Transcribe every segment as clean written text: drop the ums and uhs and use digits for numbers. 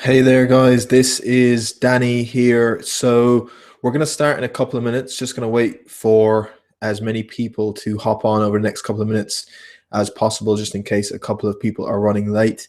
Hey there, guys. This is Danny here. So, we're going to start in a couple of minutes. Just going to wait for as many people to hop on over the next couple of minutes as possible, just in case a couple of people are running late.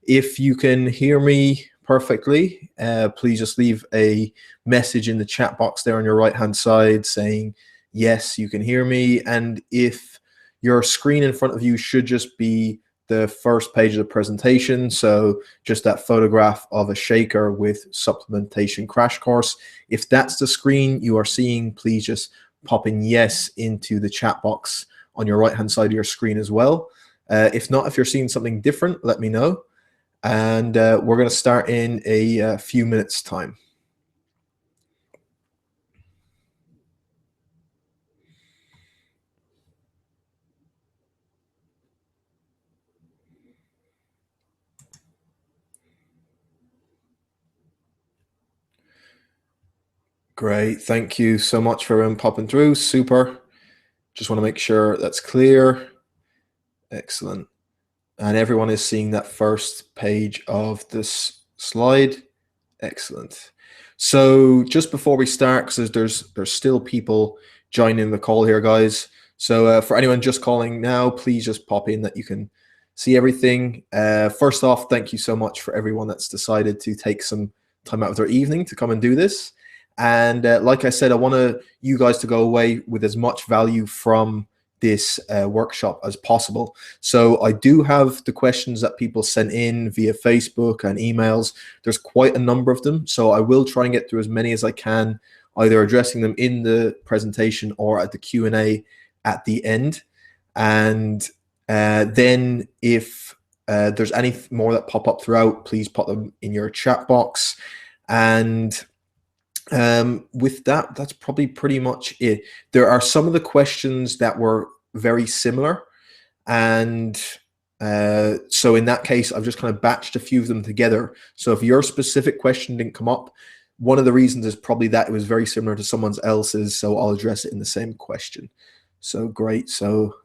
If you can hear me perfectly, please just leave a message in the chat box there on your right-hand side saying, yes, you can hear me. And if your screen in front of you should just be the first page of the presentation, so just that photograph of a shaker with supplementation crash course. If that's the screen you are seeing, please just pop in yes into the chat box on your right hand side of your screen as well. If not, if you're seeing something different, let me know. And we're going to start in a few minutes time. Great. Thank you so much for popping through. Super. Just want to make sure that's clear. Excellent. And everyone is seeing that first page of this slide. Excellent. So just before we start, because there's still people joining the call here, guys. So for anyone just calling now, please just pop in that you can see everything. First off, thank you so much for everyone that's decided to take some time out of their evening to come and do this. And like I said, I want you guys to go away with as much value from this workshop as possible. So I do have the questions that people sent in via Facebook and emails. There's quite a number of them, so I will try and get through as many as I can, either addressing them in the presentation or at the Q&A at the end. And then if there's any more that pop up throughout, please put them in your chat box. And with that, that's probably pretty much it. There are some of the questions that were very similar, and so in that case, I've just kind of batched a few of them together. So if your specific question didn't come up, one of the reasons is probably that it was very similar to someone else's, so I'll address it in the same question. So great. So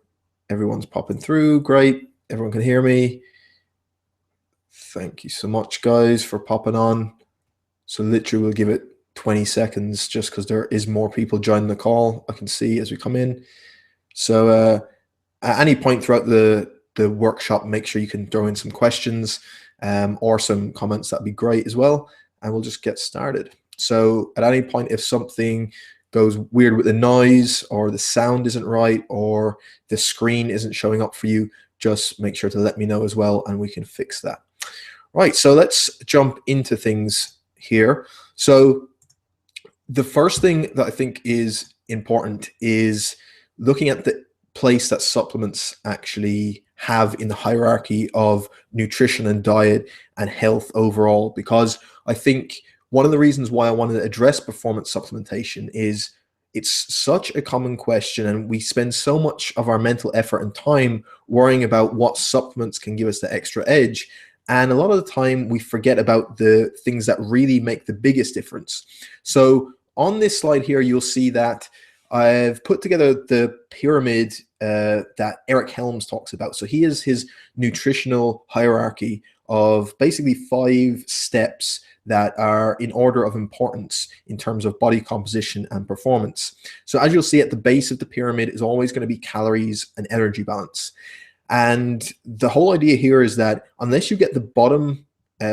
everyone's popping through. Great. Everyone can hear me. Thank you so much, guys, for popping on. So literally we'll give it 20 seconds just because there is more people joining the call, I can see as we come in. So at any point throughout the workshop, make sure you can throw in some questions or some comments. That'd be great as well. And we'll just get started. So at any point, if something goes weird with the noise or the sound isn't right or the screen isn't showing up for you, just make sure to let me know as well and we can fix that. Right, so let's jump into things here. So the first thing that I think is important is looking at the place that supplements actually have in the hierarchy of nutrition and diet and health overall, because I think one of the reasons why I wanted to address performance supplementation is it's such a common question, and we spend so much of our mental effort and time worrying about what supplements can give us the extra edge. And a lot of the time we forget about the things that really make the biggest difference. So on this slide here, you'll see that I've put together the pyramid that Eric Helms talks about. So he has his nutritional hierarchy of basically 5 steps that are in order of importance in terms of body composition and performance. So as you'll see, at the base of the pyramid is always going to be calories and energy balance. And the whole idea here is that unless you get the bottom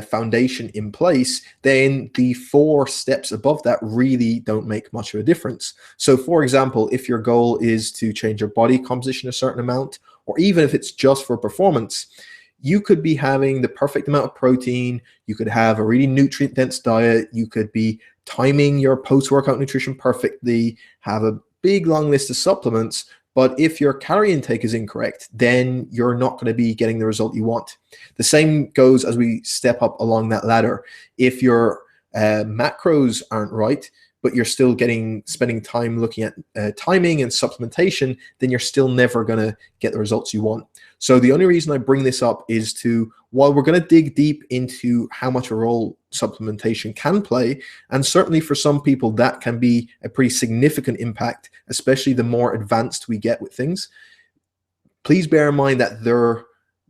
foundation in place, then the 4 steps above that really don't make much of a difference. So for example, if your goal is to change your body composition a certain amount, or even if it's just for performance, you could be having the perfect amount of protein, you could have a really nutrient dense diet, you could be timing your post-workout nutrition perfectly, have a big long list of supplements. But if your calorie intake is incorrect, then you're not going to be getting the result you want. The same goes as we step up along that ladder. If your macros aren't right, but you're still spending time looking at timing and supplementation, then you're still never going to get the results you want. So the only reason I bring this up is while we're going to dig deep into how much a role supplementation can play, and certainly for some people that can be a pretty significant impact, especially the more advanced we get with things, please bear in mind that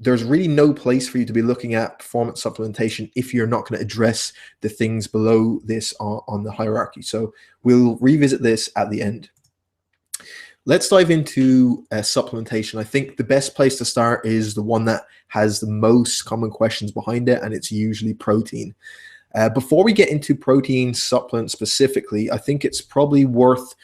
there's really no place for you to be looking at performance supplementation if you're not going to address the things below this on the hierarchy. So we'll revisit this at the end. Let's dive into supplementation. I think the best place to start is the one that has the most common questions behind it, and it's usually protein. Before we get into protein supplements specifically, I think it's probably worth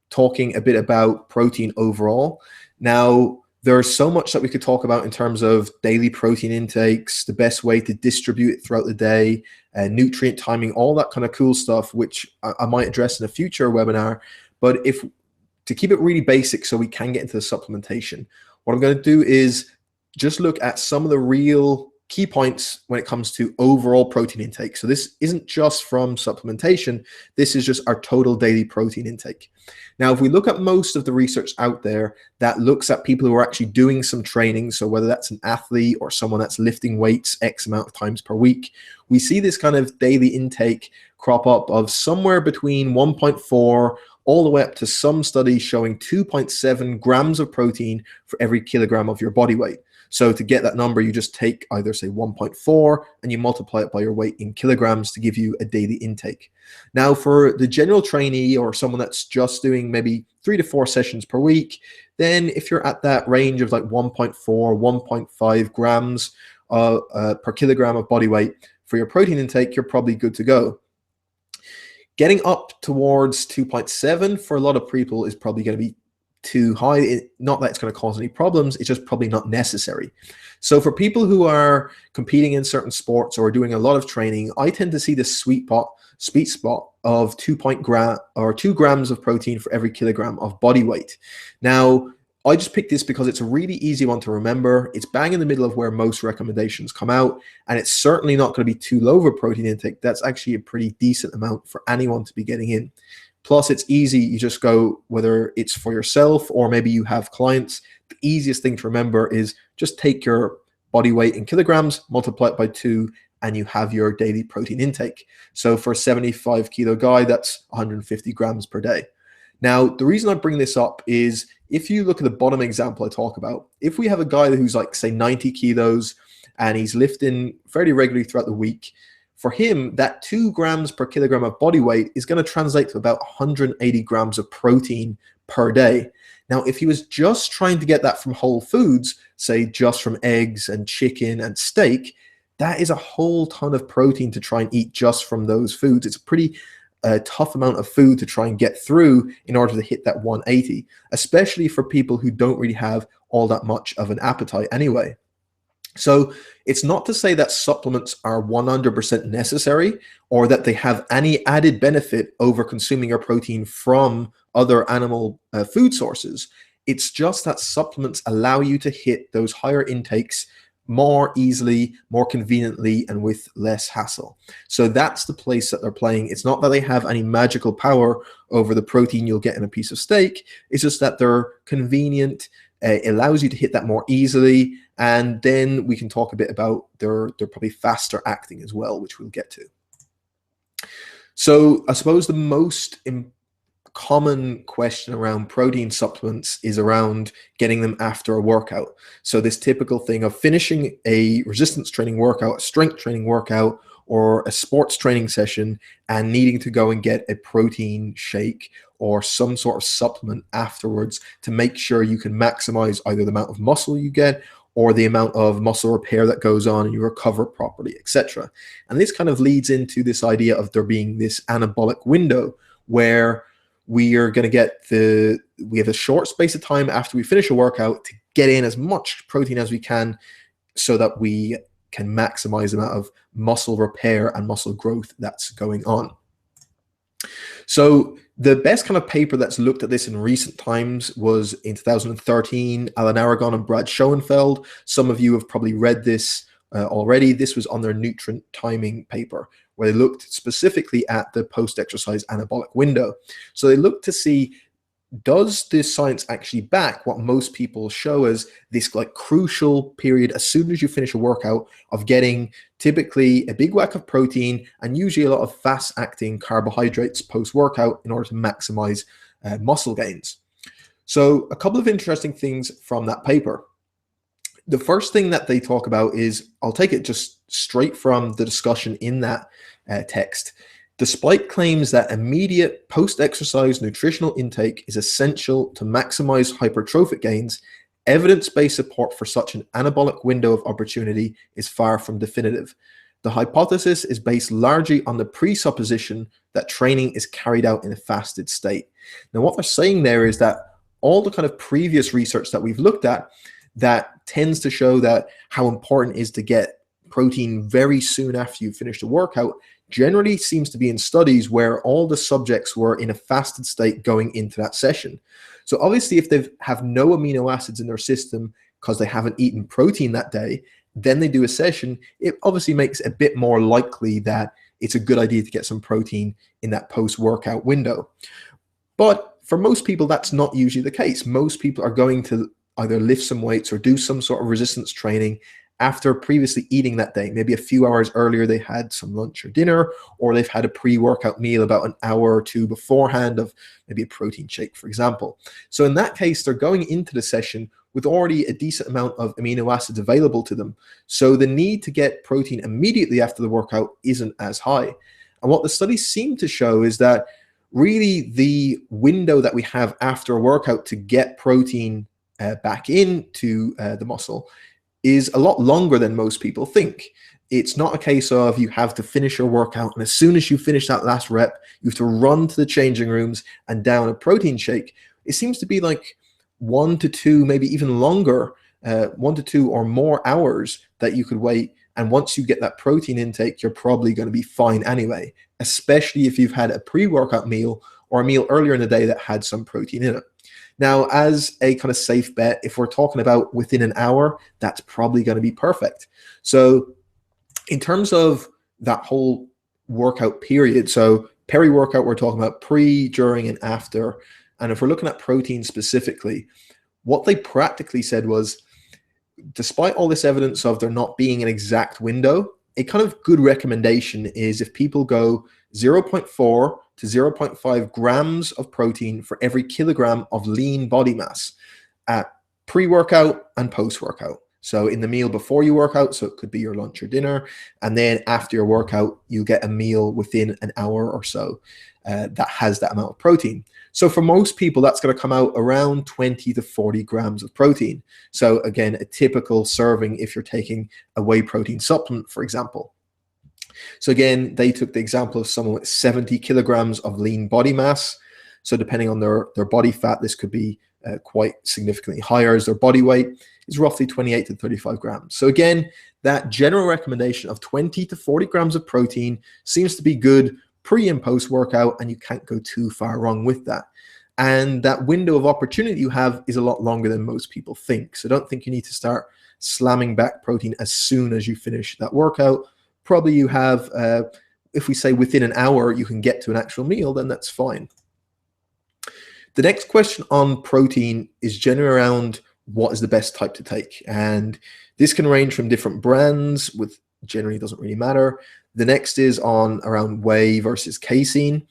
talking a bit about protein overall. Now, there's so much that we could talk about in terms of daily protein intakes, the best way to distribute it throughout the day, nutrient timing, all that kind of cool stuff, which I might address in a future webinar. But to keep it really basic so we can get into the supplementation, what I'm going to do is just look at some of the real key points when it comes to overall protein intake. So this isn't just from supplementation, this is just our total daily protein intake. Now, if we look at most of the research out there that looks at people who are actually doing some training, so whether that's an athlete or someone that's lifting weights X amount of times per week, we see this kind of daily intake crop up of somewhere between 1.4 all the way up to some studies showing 2.7 grams of protein for every kilogram of your body weight. So to get that number, you just take either say 1.4 and you multiply it by your weight in kilograms to give you a daily intake. Now for the general trainee or someone that's just doing maybe 3 to 4 sessions per week, then if you're at that range of like 1.4, 1.5 grams per kilogram of body weight for your protein intake, you're probably good to go. Getting up towards 2.7 for a lot of people is probably going to be too high. Not that it's going to cause any problems, it's just probably not necessary. So for people who are competing in certain sports or doing a lot of training, I tend to see this sweet spot of 2 grams of protein for every kilogram of body weight. Now, I just picked this because it's a really easy one to remember. It's bang in the middle of where most recommendations come out, and it's certainly not going to be too low of a protein intake. That's actually a pretty decent amount for anyone to be getting in. Plus, it's easy. You just go, whether it's for yourself or maybe you have clients, the easiest thing to remember is just take your body weight in kilograms, multiply it by 2, and you have your daily protein intake. So for a 75 kilo guy, that's 150 grams per day. Now, the reason I bring this up is if you look at the bottom example I talk about, if we have a guy who's like, say, 90 kilos and he's lifting fairly regularly throughout the week, for him, that 2 grams per kilogram of body weight is going to translate to about 180 grams of protein per day. Now, if he was just trying to get that from whole foods, say just from eggs and chicken and steak, that is a whole ton of protein to try and eat just from those foods. It's a pretty tough amount of food to try and get through in order to hit that 180, especially for people who don't really have all that much of an appetite anyway. So it's not to say that supplements are 100% necessary or that they have any added benefit over consuming your protein from other animal food sources. It's just that supplements allow you to hit those higher intakes more easily, more conveniently, and with less hassle. So that's the place that they're playing. It's not that they have any magical power over the protein you'll get in a piece of steak. It's just that they're convenient. It allows you to hit that more easily. And then we can talk a bit about they're probably faster acting as well, which we'll get to. So I suppose the most common question around protein supplements is around getting them after a workout. So this typical thing of finishing a resistance training workout, a strength training workout, or a sports training session and needing to go and get a protein shake or some sort of supplement afterwards to make sure you can maximize either the amount of muscle you get or the amount of muscle repair that goes on and you recover properly, etc. And this kind of leads into this idea of there being this anabolic window where we are going to get we have a short space of time after we finish a workout to get in as much protein as we can so that we can maximize the amount of muscle repair and muscle growth that's going on. So the best kind of paper that's looked at this in recent times was in 2013, Alan Aragon and Brad Schoenfeld. Some of you have probably read this already. This was on their nutrient timing paper, where they looked specifically at the post-exercise anabolic window. So they looked to see, does this science actually back what most people show as this like crucial period as soon as you finish a workout of getting typically a big whack of protein and usually a lot of fast-acting carbohydrates post-workout in order to maximize muscle gains. So a couple of interesting things from that paper. The first thing that they talk about is, I'll take it just straight from the discussion in that text. Despite claims that immediate post-exercise nutritional intake is essential to maximize hypertrophic gains, evidence-based support for such an anabolic window of opportunity is far from definitive. The hypothesis is based largely on the presupposition that training is carried out in a fasted state. Now, what they're saying there is that all the kind of previous research that we've looked at that tends to show that how important it is to get protein very soon after you finish the workout generally seems to be in studies where all the subjects were in a fasted state going into that session. So obviously, if they have no amino acids in their system because they haven't eaten protein that day, then they do a session, it obviously makes it a bit more likely that it's a good idea to get some protein in that post-workout window. But for most people, that's not usually the case. Most people are going to either lift some weights or do some sort of resistance training after previously eating that day. Maybe a few hours earlier, they had some lunch or dinner, or they've had a pre-workout meal about an hour or two beforehand of maybe a protein shake, for example. So in that case, they're going into the session with already a decent amount of amino acids available to them. So the need to get protein immediately after the workout isn't as high. And what the studies seem to show is that really the window that we have after a workout to get protein back into the muscle is a lot longer than most people think. It's not a case of you have to finish your workout, and as soon as you finish that last rep, you have to run to the changing rooms and down a protein shake. It seems to be like 1 to 2, maybe even longer, 1 to 2 or more hours that you could wait. And once you get that protein intake, you're probably going to be fine anyway, especially if you've had a pre-workout meal or a meal earlier in the day that had some protein in it. Now, as a kind of safe bet, if we're talking about within an hour, that's probably going to be perfect. So in terms of that whole workout period, so peri-workout, we're talking about pre, during, and after. And if we're looking at protein specifically, what they practically said was, despite all this evidence of there not being an exact window, a kind of good recommendation is if people go 0.4 to 0.5 grams of protein for every kilogram of lean body mass at pre-workout and post-workout. So in the meal before you work out, so it could be your lunch or dinner, and then after your workout, you get a meal within an hour or so that has that amount of protein. So for most people, that's going to come out around 20 to 40 grams of protein. So again, a typical serving if you're taking a whey protein supplement, for example. So again, they took the example of someone with 70 kilograms of lean body mass. So depending on their body fat, this could be quite significantly higher as their body weight is roughly 28 to 35 grams. So again, that general recommendation of 20 to 40 grams of protein seems to be good pre and post workout, and you can't go too far wrong with that. And that window of opportunity you have is a lot longer than most people think. So don't think you need to start slamming back protein as soon as you finish that workout. Probably you have, if we say within an hour you can get to an actual meal, then that's fine. The next question on protein is generally around what is the best type to take. And this can range from different brands, with generally doesn't really matter. The next is on around whey versus casein.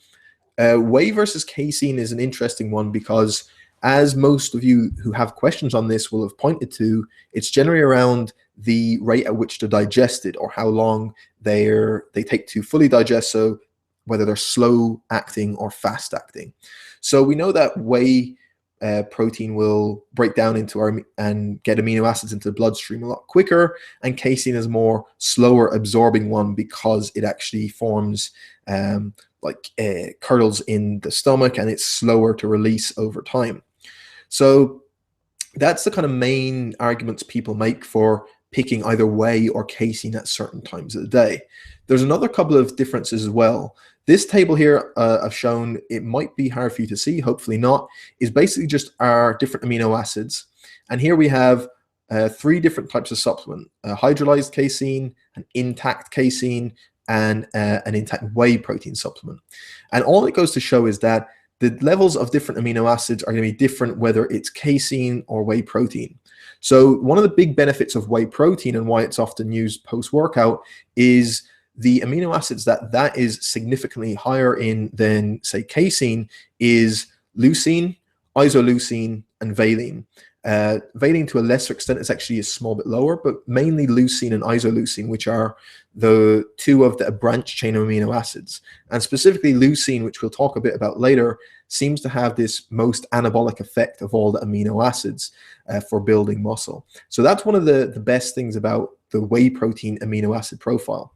Whey versus casein is an interesting one because, as most of you who have questions on this will have pointed to, it's generally around the rate at which they're digested or how long they take to fully digest, so whether they're slow acting or fast acting. So we know that whey protein will break down into and get amino acids into the bloodstream a lot quicker, and casein is a more slower absorbing one because it actually forms kernels in the stomach, and it's slower to release over time. So that's the kind of main arguments people make for picking either whey or casein at certain times of the day. There's another couple of differences as well. This table here I've shown, it might be hard for you to see, hopefully not, is basically just our different amino acids. And here we have 3 different types of supplement: hydrolyzed casein, an intact casein, and an intact whey protein supplement. And all it goes to show is that the levels of different amino acids are going to be different whether it's casein or whey protein. So one of the big benefits of whey protein and why it's often used post-workout is the amino acids that is significantly higher in than, say, casein is leucine, isoleucine, and valine. Valine, to a lesser extent, is actually a small bit lower, but mainly leucine and isoleucine, which are the two of the branch chain amino acids. And specifically leucine, which we'll talk a bit about later, seems to have this most anabolic effect of all the amino acids for building muscle. So that's one of the best things about the whey protein amino acid profile.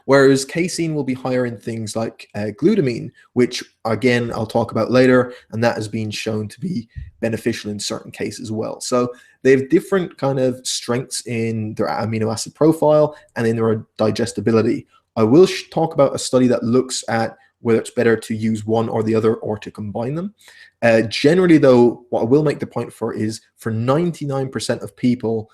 Whereas casein will be higher in things like glutamine, which again, I'll talk about later, and that has been shown to be beneficial in certain cases as well. So they have different kind of strengths in their amino acid profile and in their digestibility. I will talk about a study that looks at whether it's better to use one or the other or to combine them. Generally, though, what I will make the point for is for 99% of people,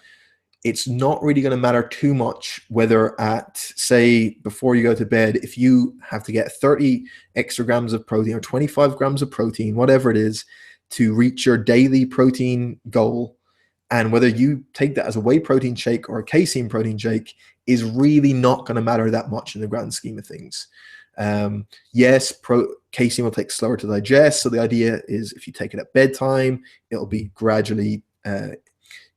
it's not really going to matter too much whether at, say, before you go to bed, if you have to get 30 extra grams of protein or 25 grams of protein, whatever it is, to reach your daily protein goal, and whether you take that as a whey protein shake or a casein protein shake is really not going to matter that much in the grand scheme of things. Yes, casein will take slower to digest, so the idea is if you take it at bedtime, it'll be gradually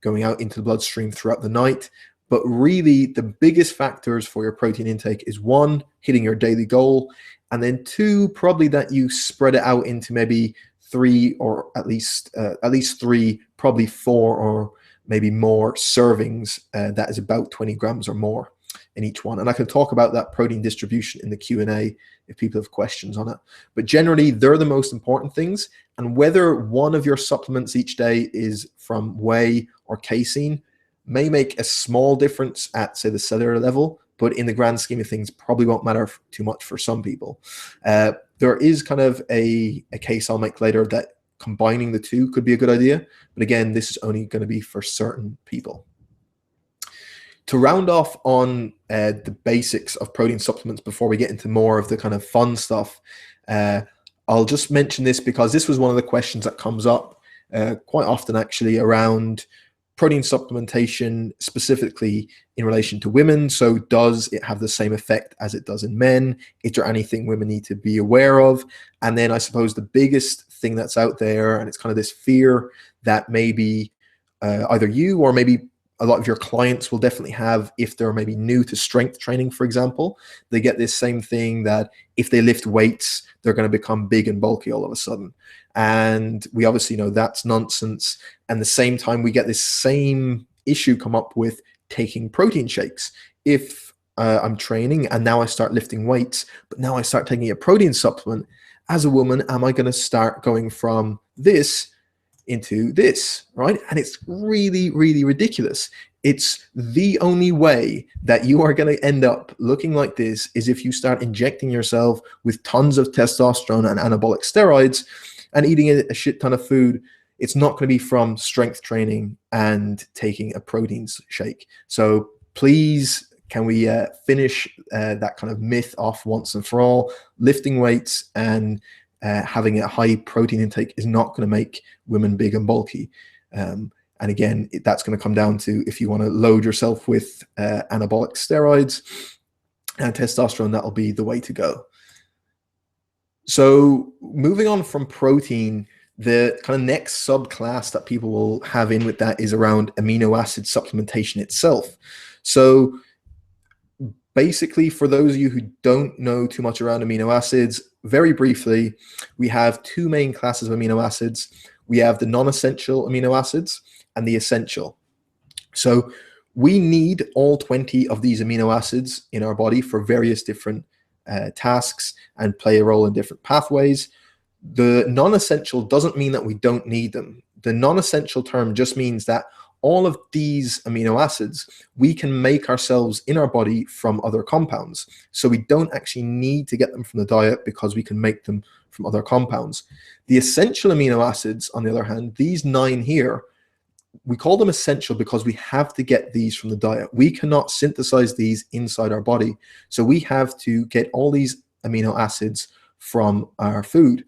going out into the bloodstream throughout the night. But really, the biggest factors for your protein intake is one, hitting your daily goal, and then two, probably that you spread it out into maybe three, or at least three, probably four or maybe more servings. That is about 20 grams or more in each one. And I can talk about that protein distribution in the Q&A if people have questions on it. But generally, they're the most important things. And whether one of your supplements each day is from whey or casein may make a small difference at, say, the cellular level, but in the grand scheme of things, probably won't matter too much for some people. There is kind of a case I'll make later that combining the two could be a good idea. But again, this is only going to be for certain people. To round off on the basics of protein supplements before we get into more of the kind of fun stuff, I'll just mention this because this was one of the questions that comes up quite often actually around protein supplementation, specifically in relation to women. So does it have the same effect as it does in men? Is there anything women need to be aware of? And then I suppose the biggest thing that's out there, and it's kind of this fear that maybe either you or maybe a lot of your clients will definitely have if they're maybe new to strength training, for example. They get this same thing that if they lift weights, they're going to become big and bulky all of a sudden. And we obviously know that's nonsense. And at the same time, we get this same issue come up with taking protein shakes. If I'm training and now I start lifting weights, but now I start taking a protein supplement, as a woman, am I going to start going from this into this, right? And it's really, really ridiculous. It's the only way that you are going to end up looking like this is if you start injecting yourself with tons of testosterone and anabolic steroids and eating a shit ton of food. It's not going to be from strength training and taking a protein shake. So please, can we finish that kind of myth off once and for all? Lifting weights and having a high protein intake is not going to make women big and bulky. And again, that's going to come down to if you want to load yourself with anabolic steroids and testosterone, that'll be the way to go. So moving on from protein, the kind of next subclass that people will have in with that is around amino acid supplementation itself. So basically, for those of you who don't know too much around amino acids, very briefly, we have two main classes of amino acids. We have the non-essential amino acids and the essential. So we need all 20 of these amino acids in our body for various different tasks and play a role in different pathways. The non-essential doesn't mean that we don't need them. The non-essential term just means that all of these amino acids, we can make ourselves in our body from other compounds. So we don't actually need to get them from the diet because we can make them from other compounds. The essential amino acids, on the other hand, these 9 here, we call them essential because we have to get these from the diet. We cannot synthesize these inside our body. So we have to get all these amino acids from our food.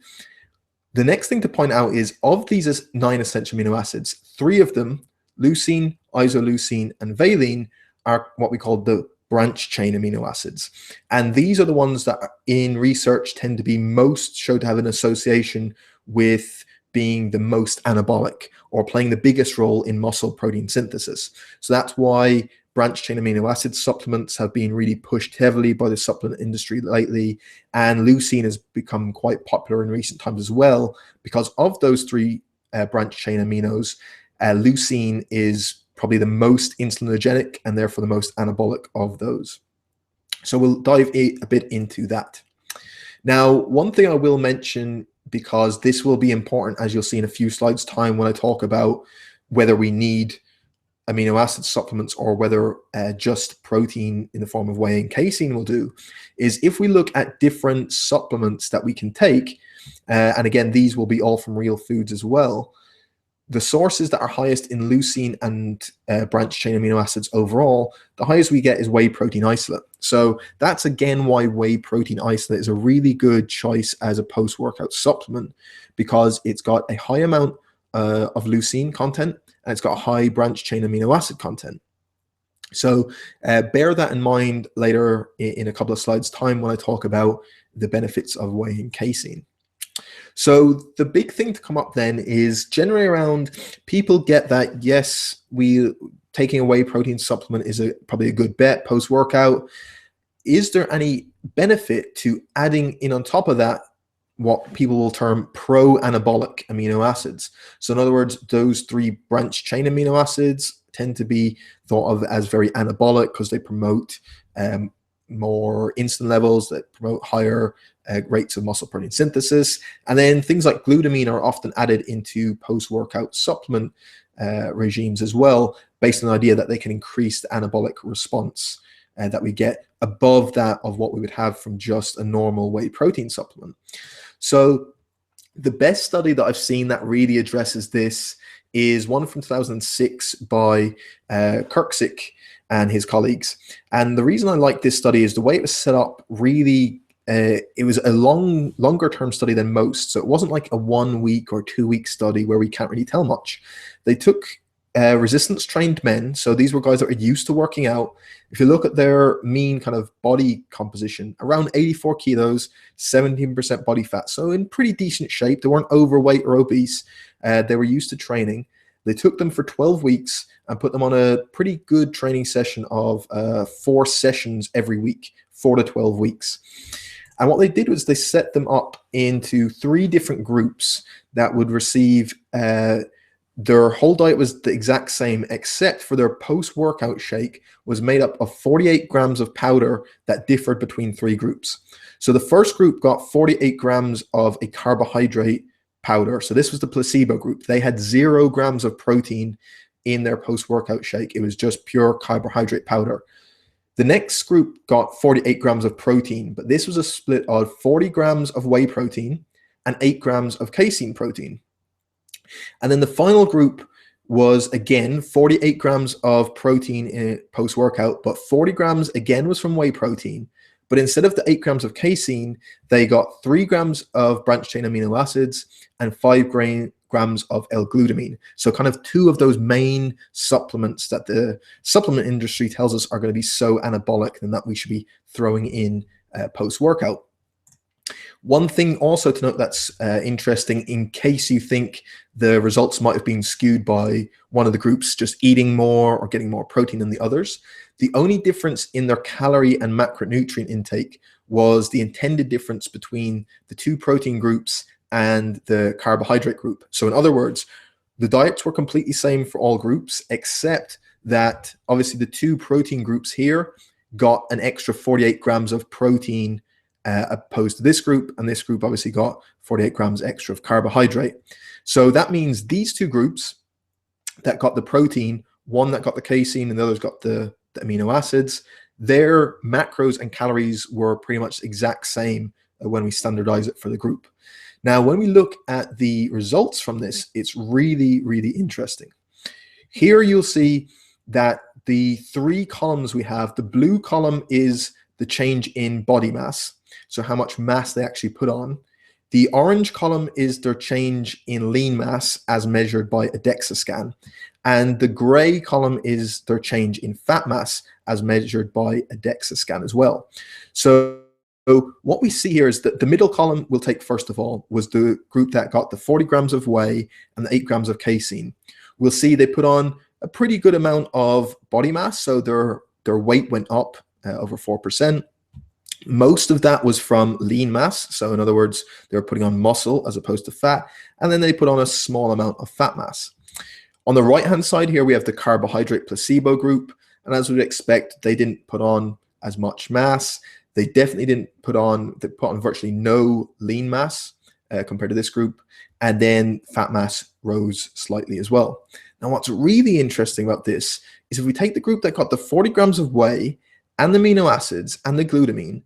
The next thing to point out is of these 9 essential amino acids, 3 of them, leucine, isoleucine, and valine, are what we call the branch chain amino acids. And these are the ones that in research tend to be most shown to have an association with being the most anabolic or playing the biggest role in muscle protein synthesis. So that's why branched chain amino acid supplements have been really pushed heavily by the supplement industry lately. And leucine has become quite popular in recent times as well, because of those three branched chain aminos. Leucine is probably the most insulinogenic and therefore the most anabolic of those. So we'll dive a bit into that. Now, one thing I will mention, because this will be important, as you'll see in a few slides' time when I talk about whether we need amino acid supplements or whether just protein in the form of whey and casein will do, is if we look at different supplements that we can take, and again, these will be all from real foods as well, the sources that are highest in leucine and branched chain amino acids overall, the highest we get is whey protein isolate. So that's again why whey protein isolate is a really good choice as a post-workout supplement, because it's got a high amount of leucine content and it's got a high branched chain amino acid content. So bear that in mind later in a couple of slides' time when I talk about the benefits of whey and casein. So the big thing to come up then is generally around, people get that, yes, taking a whey protein supplement is probably a good bet post-workout. Is there any benefit to adding in on top of that what people will term pro-anabolic amino acids? So in other words, those three branched chain amino acids tend to be thought of as very anabolic because they promote more insulin levels, that promote higher rates of muscle protein synthesis. And then things like glutamine are often added into post-workout supplement regimes as well, based on the idea that they can increase the anabolic response that we get above that of what we would have from just a normal whey protein supplement. So the best study that I've seen that really addresses this is one from 2006 by Kirksick and his colleagues. And the reason I like this study is the way it was set up. Really, it was a longer term study than most. So it wasn't like a 1 week or 2 week study where we can't really tell much. They took resistance trained men. So these were guys that were used to working out. If you look at their mean kind of body composition, around 84 kilos, 17% body fat. So in pretty decent shape. They weren't overweight or obese. They were used to training. They took them for 12 weeks and put them on a pretty good training session of 4 sessions every week, 4 to 12 weeks. And what they did was they set them up into 3 different groups that would receive, their whole diet was the exact same, except for their post-workout shake was made up of 48 grams of powder that differed between 3 groups. So the first group got 48 grams of a carbohydrate powder. So this was the placebo group. They had 0 grams of protein in their post-workout shake. It was just pure carbohydrate powder. The next group got 48 grams of protein, but this was a split of 40 grams of whey protein and 8 grams of casein protein. And then the final group was again 48 grams of protein in post-workout, but 40 grams again was from whey protein. But instead of the 8 grams of casein, they got 3 grams of branched chain amino acids and 5 grams of L-glutamine. So kind of 2 of those main supplements that the supplement industry tells us are going to be so anabolic and that we should be throwing in post-workout. One thing also to note that's interesting, in case you think the results might have been skewed by one of the groups just eating more or getting more protein than the others, the only difference in their calorie and macronutrient intake was the intended difference between the 2 protein groups and the carbohydrate group. So in other words, the diets were completely same for all groups, except that obviously the 2 protein groups here got an extra 48 grams of protein opposed to this group, and this group obviously got 48 grams extra of carbohydrate. So that means these 2 groups that got the protein, one that got the casein and the others got the amino acids, their macros and calories were pretty much exact same when we standardize it for the group. Now, when we look at the results from this, it's really, really interesting. Here you'll see that the 3 columns we have, the blue column is the change in body mass, so how much mass they actually put on. The orange column is their change in lean mass as measured by a DEXA scan. And the gray column is their change in fat mass as measured by a DEXA scan as well. So So what we see here is that the middle column we'll take first of all was the group that got the 40 grams of whey and the 8 grams of casein. We'll see they put on a pretty good amount of body mass, so their weight went up over 4%. Most of that was from lean mass, so in other words, they were putting on muscle as opposed to fat, and then they put on a small amount of fat mass. On the right-hand side here, we have the carbohydrate placebo group, and as we'd expect, they didn't put on as much mass. They definitely didn't put on virtually no lean mass compared to this group, and then fat mass rose slightly as well. Now, what's really interesting about this is if we take the group that got the 40 grams of whey and the amino acids and the glutamine,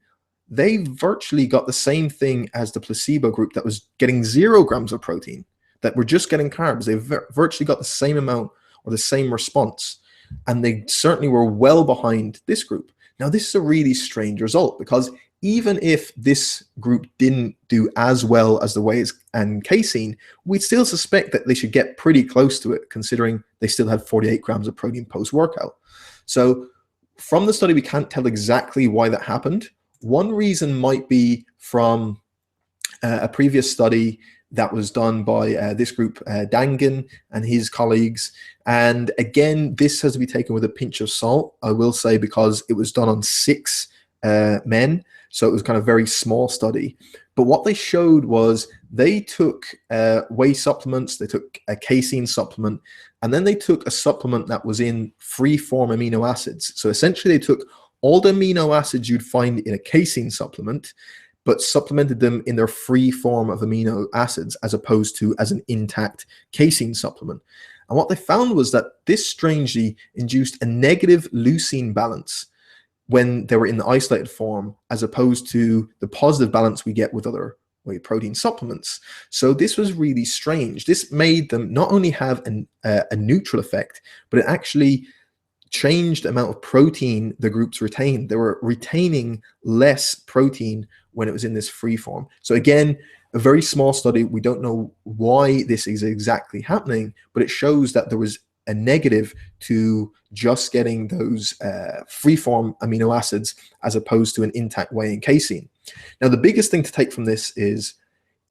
they virtually got the same thing as the placebo group that was getting 0 grams of protein, that were just getting carbs. They virtually got the same amount or the same response, and they certainly were well behind this group. Now, this is a really strange result, because even if this group didn't do as well as the whey and casein, we'd still suspect that they should get pretty close to it, considering they still had 48 grams of protein post-workout. So from the study, we can't tell exactly why that happened. One reason might be from a previous study that was done by this group, Dangan and his colleagues. And again, this has to be taken with a pinch of salt, I will say, because it was done on 6 men. So it was kind of a very small study. But what they showed was they took whey supplements, they took a casein supplement, and then they took a supplement that was in free-form amino acids. So essentially they took all the amino acids you'd find in a casein supplement, but supplemented them in their free form of amino acids as opposed to as an intact casein supplement. And what they found was that this strangely induced a negative leucine balance when they were in the isolated form, as opposed to the positive balance we get with other whey protein supplements. So this was really strange. This made them not only have a neutral effect, but it actually changed the amount of protein the groups retained. They were retaining less protein when it was in this free form. So again, a very small study. We don't know why this is exactly happening, but it shows that there was a negative to just getting those free-form amino acids as opposed to an intact whey and casein. Now, the biggest thing to take from this is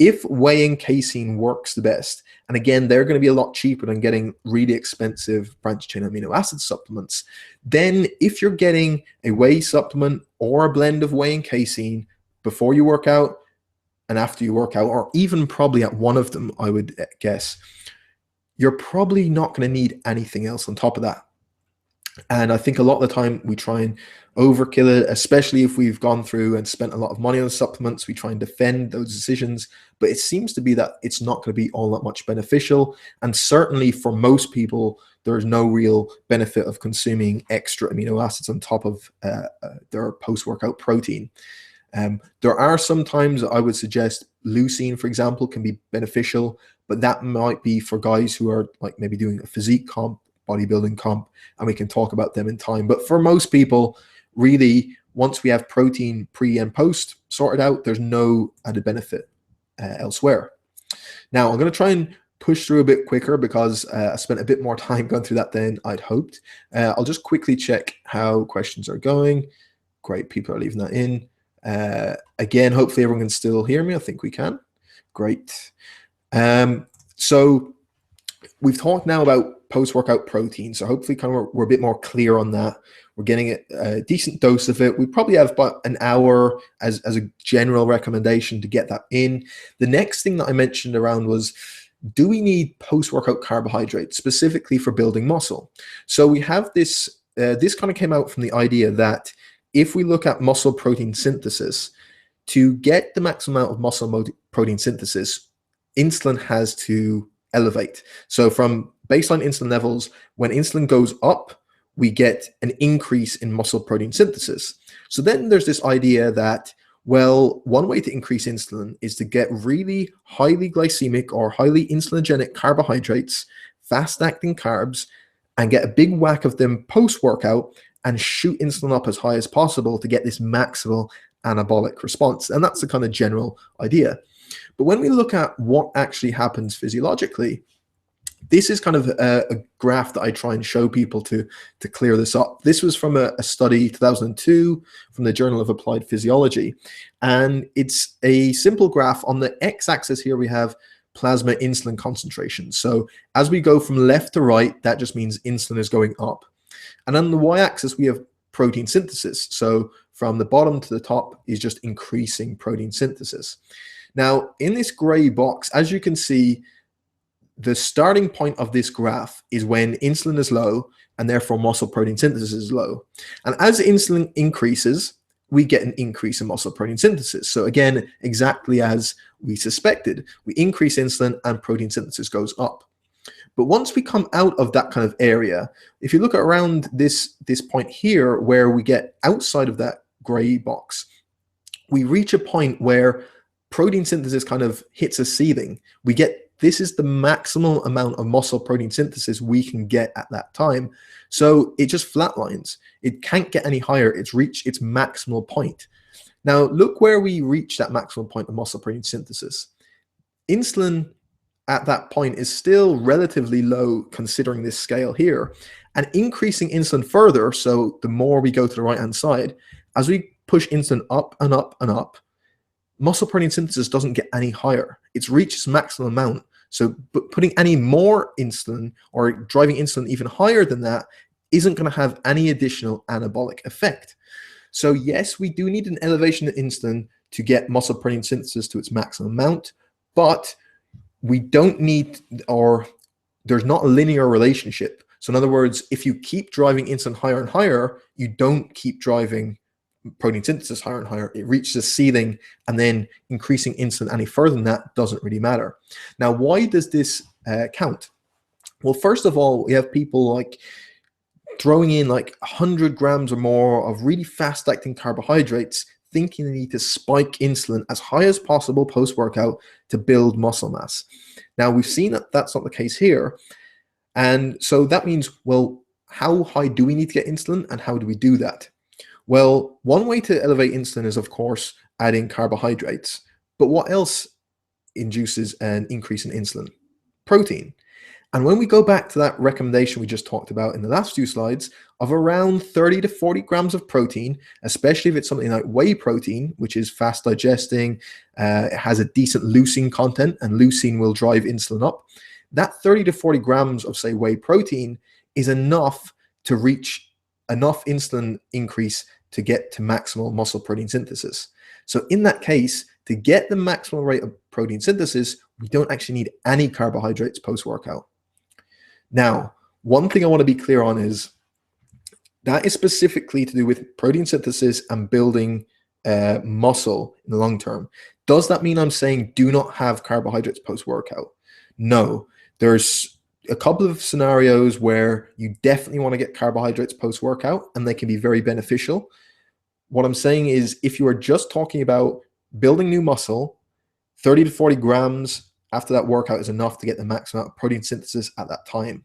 if whey and casein works the best, and again, they're going to be a lot cheaper than getting really expensive branched-chain amino acid supplements, then if you're getting a whey supplement or a blend of whey and casein before you work out and after you work out, or even probably at one of them, I would guess, you're probably not going to need anything else on top of that. And I think a lot of the time we try and overkill it, especially if we've gone through and spent a lot of money on supplements. We try and defend those decisions, but it seems to be that it's not going to be all that much beneficial. And certainly for most people, there is no real benefit of consuming extra amino acids on top of their post-workout protein. There are sometimes I would suggest leucine, for example, can be beneficial, but that might be for guys who are like maybe doing a physique comp, bodybuilding comp, and we can talk about them in time. But for most people, really, once we have protein pre and post sorted out, there's no added benefit elsewhere. Now, I'm going to try and push through a bit quicker because I spent a bit more time going through that than I'd hoped. I'll just quickly check how questions are going. Great, people are leaving that in. Again, hopefully everyone can still hear me. I think we can. Great. So we've talked now about post-workout protein. So hopefully kind of we're a bit more clear on that. We're getting a decent dose of it. We probably have about an hour as a general recommendation to get that in. The next thing that I mentioned around was, do we need post-workout carbohydrates specifically for building muscle? So we have this, this kind of came out from the idea that if we look at muscle protein synthesis, to get the maximum amount of muscle protein synthesis, insulin has to elevate. So from baseline insulin levels, when insulin goes up, we get an increase in muscle protein synthesis. So then there's this idea that, well, one way to increase insulin is to get really highly glycemic or highly insulinogenic carbohydrates, fast-acting carbs, and get a big whack of them post-workout and shoot insulin up as high as possible to get this maximal anabolic response. And that's the kind of general idea. But when we look at what actually happens physiologically, This is kind of a graph that I try and show people to clear this up. This was from a study 2002 from the Journal of Applied Physiology, and it's a simple graph. On the x-axis here we have plasma insulin concentration. So as we go from left to right, that just means insulin is going up. And on the y-axis we have protein synthesis. So from the bottom to the top is just increasing protein synthesis. Now in this gray box, as you can see, the starting point of this graph is when insulin is low and therefore muscle protein synthesis is low. And as insulin increases, we get an increase in muscle protein synthesis. So again, exactly as we suspected, we increase insulin and protein synthesis goes up. But once we come out of that kind of area, if you look around this point here where we get outside of that gray box, we reach a point where protein synthesis kind of hits a ceiling. This is the maximal amount of muscle protein synthesis we can get at that time. So it just flatlines. It can't get any higher. It's reached its maximal point. Now look where we reach that maximal point of muscle protein synthesis. Insulin at that point is still relatively low considering this scale here. And increasing insulin further, so the more we go to the right-hand side, as we push insulin up and up and up, muscle protein synthesis doesn't get any higher. It's reached its maximum amount. So putting any more insulin or driving insulin even higher than that isn't going to have any additional anabolic effect. So yes, we do need an elevation of insulin to get muscle protein synthesis to its maximum amount, but we don't need, or there's not a linear relationship. So in other words, if you keep driving insulin higher and higher, you don't keep driving protein synthesis higher and higher. It reaches a ceiling, and then increasing insulin any further than that doesn't really matter. Now, why does this count? Well, first of all, we have people like throwing in like 100 grams or more of really fast-acting carbohydrates, thinking they need to spike insulin as high as possible post-workout to build muscle mass. Now, we've seen that that's not the case here. And so that means, well, how high do we need to get insulin, and how do we do that? Well, one way to elevate insulin is, of course, adding carbohydrates. But what else induces an increase in insulin? Protein. And when we go back to that recommendation we just talked about in the last few slides of around 30 to 40 grams of protein, especially if it's something like whey protein, which is fast digesting, it has a decent leucine content, and leucine will drive insulin up. That 30 to 40 grams of, say, whey protein is enough to reach enough insulin increase to get to maximal muscle protein synthesis. So in that case, to get the maximal rate of protein synthesis, we don't actually need any carbohydrates post-workout. Now, one thing I want to be clear on is that is specifically to do with protein synthesis and building muscle in the long term. Does that mean I'm saying do not have carbohydrates post-workout? No. There's a couple of scenarios where you definitely want to get carbohydrates post-workout, and they can be very beneficial. What I'm saying is, if you are just talking about building new muscle, 30 to 40 grams after that workout is enough to get the maximum amount of protein synthesis at that time.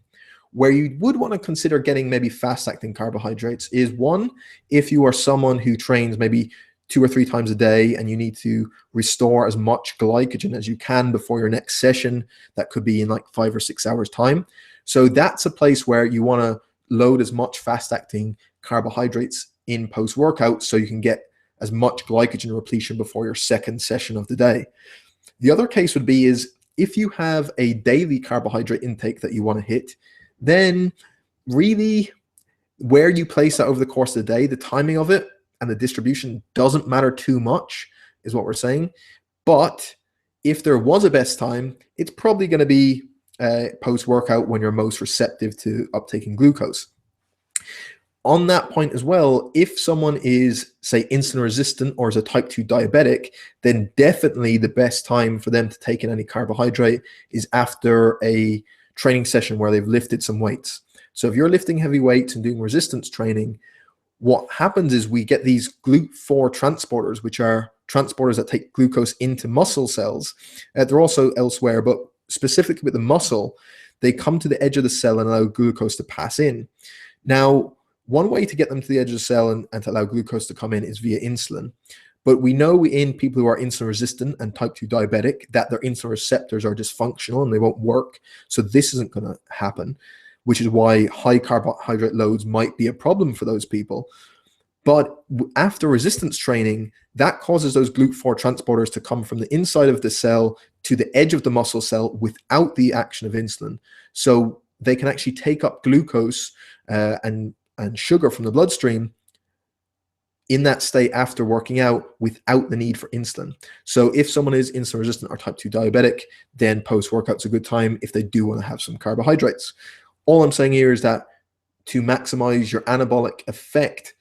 Where you would want to consider getting maybe fast-acting carbohydrates is, one, if you are someone who trains maybe 2 or 3 times a day and you need to restore as much glycogen as you can before your next session. That could be in like 5 or 6 hours time. So that's a place where you want to load as much fast-acting carbohydrates in post-workout so you can get as much glycogen repletion before your second session of the day. The other case would be is if you have a daily carbohydrate intake that you want to hit, then really where you place that over the course of the day, the timing of it and the distribution doesn't matter too much, is what we're saying. But if there was a best time, it's probably going to be post-workout when you're most receptive to uptaking glucose. On that point as well, if someone is, say, insulin resistant or is a type 2 diabetic, then definitely the best time for them to take in any carbohydrate is after a training session where they've lifted some weights. So if you're lifting heavy weights and doing resistance training, what happens is we get these GLUT4 transporters, which are transporters that take glucose into muscle cells. They're also elsewhere, but specifically with the muscle, they come to the edge of the cell and allow glucose to pass in. Now, one way to get them to the edge of the cell and to allow glucose to come in is via insulin. But we know in people who are insulin resistant and type 2 diabetic that their insulin receptors are dysfunctional and they won't work. So this isn't going to happen, which is why high carbohydrate loads might be a problem for those people. But after resistance training, that causes those GLUT4 transporters to come from the inside of the cell to the edge of the muscle cell without the action of insulin. So they can actually take up glucose and sugar from the bloodstream in that state after working out without the need for insulin. So if someone is insulin resistant or type 2 diabetic, then post-workout's a good time if they do want to have some carbohydrates. All I'm saying here is that to maximize your anabolic effect,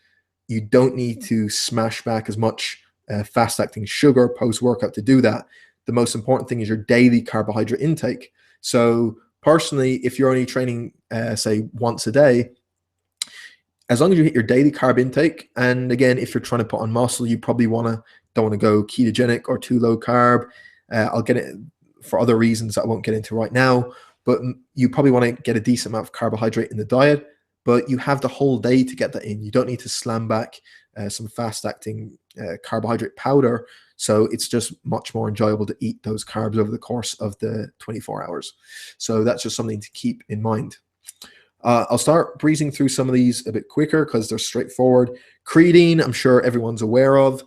you don't need to smash back as much fast-acting sugar post-workout to do that. The most important thing is your daily carbohydrate intake. So personally, if you're only training, say, once a day, as long as you hit your daily carb intake, and again, if you're trying to put on muscle, you probably don't want to go ketogenic or too low carb. I'll get it for other reasons that I won't get into right now, but you probably want to get a decent amount of carbohydrate in the diet, but you have the whole day to get that in. You don't need to slam back some fast-acting carbohydrate powder, so it's just much more enjoyable to eat those carbs over the course of the 24 hours. So that's just something to keep in mind. I'll start breezing through some of these a bit quicker because they're straightforward. Creatine, I'm sure everyone's aware of.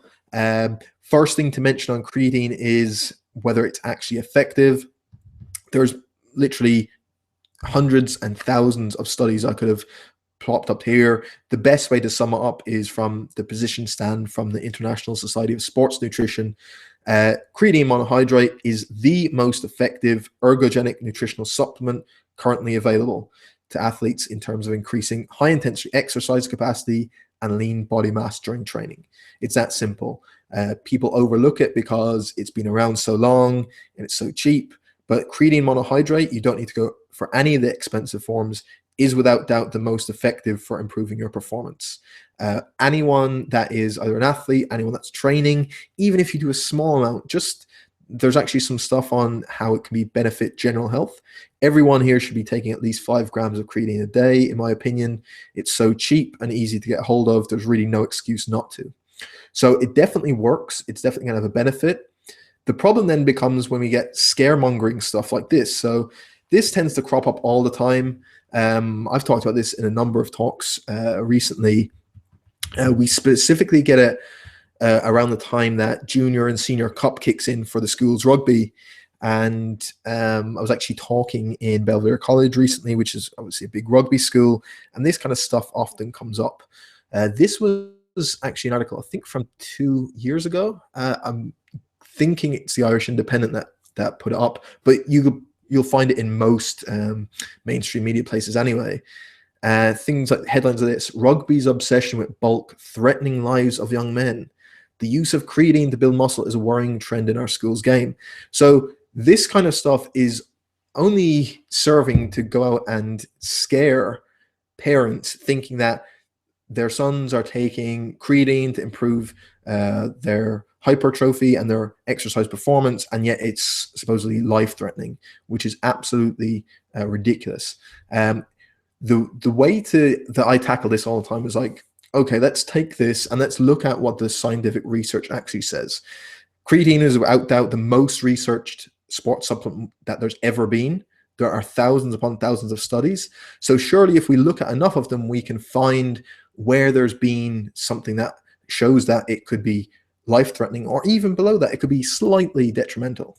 First thing to mention on creatine is whether it's actually effective. There's literally hundreds and thousands of studies I could have plopped up here. The best way to sum it up is from the position stand from the International Society of Sports Nutrition. Creatine monohydrate is the most effective ergogenic nutritional supplement currently available to athletes in terms of increasing high intensity exercise capacity and lean body mass during training. It's that simple. People overlook it because it's been around so long and it's so cheap. But creatine monohydrate, you don't need to go for any of the expensive forms, is without doubt the most effective for improving your performance. Anyone that is either an athlete, anyone that's training, even if you do a small amount, there's actually some stuff on how it can benefit general health. Everyone here should be taking at least 5 grams of creatine a day, in my opinion. It's so cheap and easy to get hold of. There's really no excuse not to. So it definitely works. It's definitely going to have a benefit. The problem then becomes when we get scaremongering stuff like this. So this tends to crop up all the time. I've talked about this in a number of talks recently. We specifically get it around the time that junior and senior cup kicks in for the school's rugby. And I was actually talking in Belvedere College recently, which is obviously a big rugby school, and this kind of stuff often comes up. This was actually an article, I think, from 2 years ago. I'm thinking it's the Irish Independent that put it up, but you'll find it in most mainstream media places anyway. Things like headlines of this: rugby's obsession with bulk threatening lives of young men. The use of creatine to build muscle is a worrying trend in our school's game. So this kind of stuff is only serving to go out and scare parents thinking that their sons are taking creatine to improve their hypertrophy and their exercise performance, and yet it's supposedly life-threatening, which is absolutely ridiculous. The way that I tackle this all the time is like, okay, let's take this and let's look at what the scientific research actually says. Creatine is without doubt the most researched sports supplement that there's ever been. There are thousands upon thousands of studies. So surely if we look at enough of them, we can find where there's been something that shows that it could be life-threatening, or even below that, it could be slightly detrimental.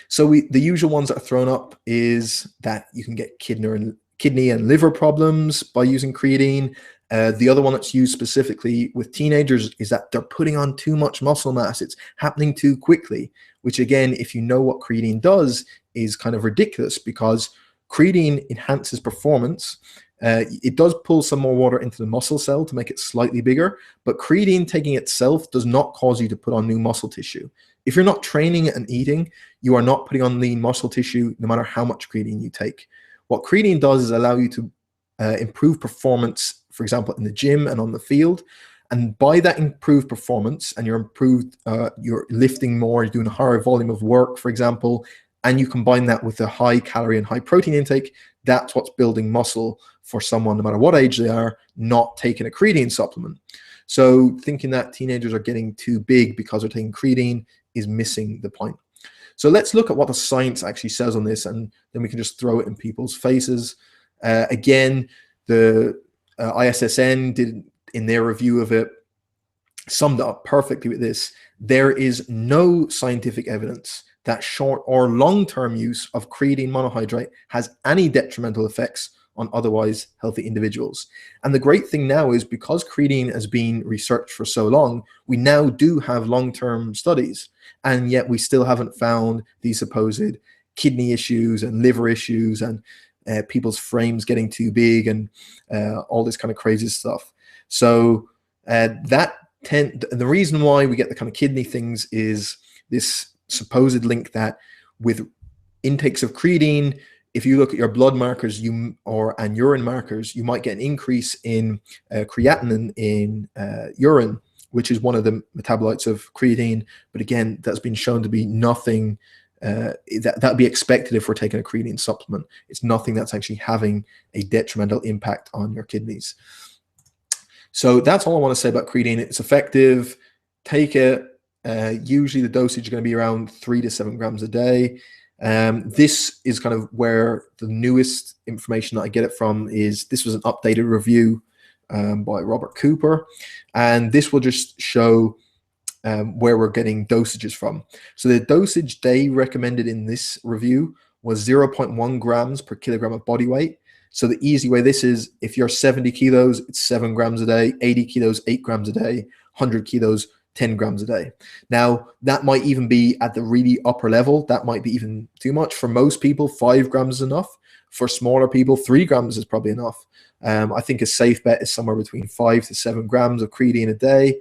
So the usual ones that are thrown up is that you can get kidney and liver problems by using creatine. The other one that's used specifically with teenagers is that they're putting on too much muscle mass. It's happening too quickly, which again, if you know what creatine does, is kind of ridiculous, because creatine enhances performance. It does pull some more water into the muscle cell to make it slightly bigger, but creatine taking itself does not cause you to put on new muscle tissue. If you're not training and eating, you are not putting on lean muscle tissue no matter how much creatine you take. What creatine does is allow you to improve performance, for example, in the gym and on the field. And by that improved performance, and you're lifting more, you're doing a higher volume of work, for example, and you combine that with a high calorie and high protein intake, that's what's building muscle for someone, no matter what age they are, not taking a creatine supplement. So thinking that teenagers are getting too big because they're taking creatine is missing the point. So let's look at what the science actually says on this, and then we can just throw it in people's faces. Again, the ISSN did, in their review of it, summed it up perfectly with this. There is no scientific evidence that short or long-term use of creatine monohydrate has any detrimental effects on otherwise healthy individuals. And the great thing now is, because creatine has been researched for so long, we now do have long-term studies, and yet we still haven't found these supposed kidney issues and liver issues and people's frames getting too big and all this kind of crazy stuff. So the reason why we get the kind of kidney things is this supposed link that with intakes of creatine, if you look at your blood markers and urine markers, you might get an increase in creatinine in urine, which is one of the metabolites of creatine. But again, that's been shown to be nothing that'd be expected if we're taking a creatine supplement. It's nothing that's actually having a detrimental impact on your kidneys. So that's all I want to say about creatine. It's effective. Take it. Usually the dosage is going to be around 3 to 7 grams a day. This is kind of where the newest information that I get it from is, this was an updated review by Robert Cooper, and this will just show where we're getting dosages from. So the dosage they recommended in this review was 0.1 grams per kilogram of body weight. So the easy way this is, if you're 70 kilos, it's 7 grams a day, 80 kilos, 8 grams a day, 100 kilos, 10 grams a day. Now, that might even be at the really upper level. That might be even too much. For most people, 5 grams is enough. For smaller people, 3 grams is probably enough. I think a safe bet is somewhere between 5 to 7 grams of creatine a day.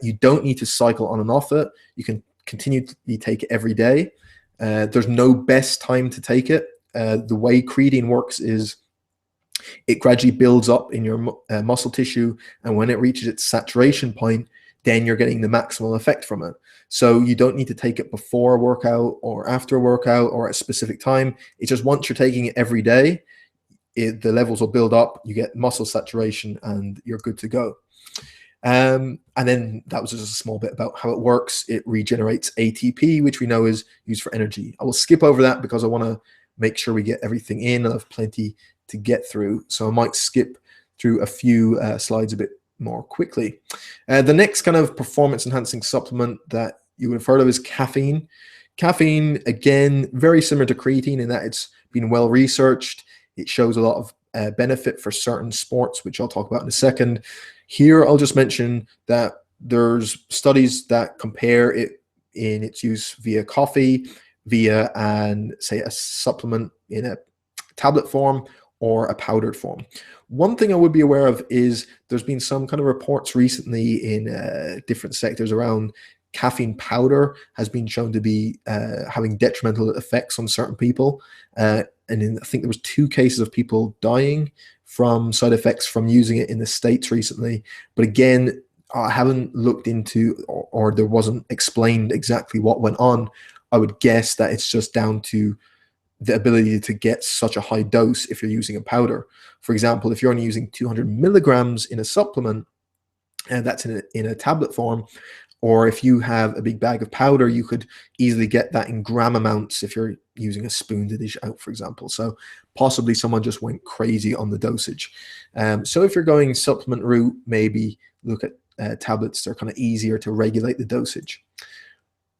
You don't need to cycle on and off it. You can continually take it every day. There's no best time to take it. The way creatine works is it gradually builds up in your muscle tissue, and when it reaches its saturation point, then you're getting the maximal effect from it. So you don't need to take it before a workout or after a workout or at a specific time. It's just once you're taking it every day, the levels will build up, you get muscle saturation, and you're good to go. And then that was just a small bit about how it works. It regenerates ATP, which we know is used for energy. I will skip over that because I want to make sure we get everything in, and I have plenty to get through. So I might skip through a few slides a bit more quickly. The next kind of performance enhancing supplement that you would have heard of is caffeine. Caffeine, again, very similar to creatine in that it's been well researched. It shows a lot of benefit for certain sports, which I'll talk about in a second. Here, I'll just mention that there's studies that compare it in its use via coffee, via, and say, a supplement in a tablet form or a powdered form. One thing I would be aware of is there's been some kind of reports recently in different sectors around caffeine powder has been shown to be having detrimental effects on certain people. And I think there was 2 cases of people dying from side effects from using it in the States recently. But again, I haven't looked into, or there wasn't explained exactly what went on. I would guess that it's just down to the ability to get such a high dose if you're using a powder. For example, if you're only using 200 milligrams in a supplement, and that's in a tablet form, or if you have a big bag of powder, you could easily get that in gram amounts if you're using a spoon to dish out, for example. So possibly someone just went crazy on the dosage. So if you're going supplement route, maybe look at tablets. They're kind of easier to regulate the dosage.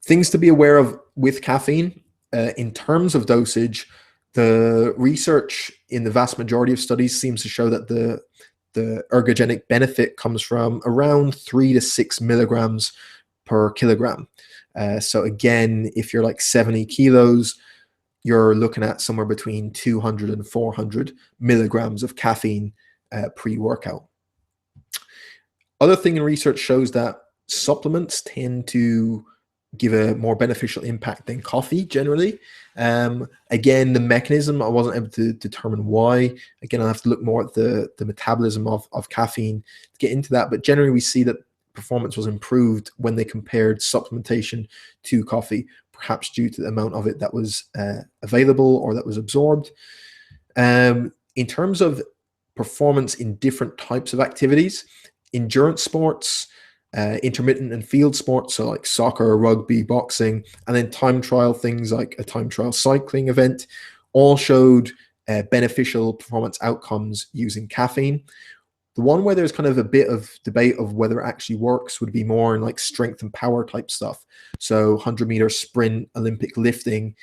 Things to be aware of with caffeine. In terms of dosage, the research in the vast majority of studies seems to show that the ergogenic benefit comes from around 3 to 6 milligrams per kilogram. So again, if you're like 70 kilos, you're looking at somewhere between 200 and 400 milligrams of caffeine pre-workout. Other thing in research shows that supplements tend to give a more beneficial impact than coffee generally. Again, the mechanism, I wasn't able to determine why. Again, I'll have to look more at the metabolism of caffeine to get into that. But generally, we see that performance was improved when they compared supplementation to coffee, perhaps due to the amount of it that was available or that was absorbed. In terms of performance in different types of activities, endurance sports, intermittent and field sports, so like soccer, rugby, boxing, and then time trial things like a time trial cycling event, all showed beneficial performance outcomes using caffeine. The one where there's kind of a bit of debate of whether it actually works would be more in like strength and power type stuff. So 100-meter sprint, Olympic lifting,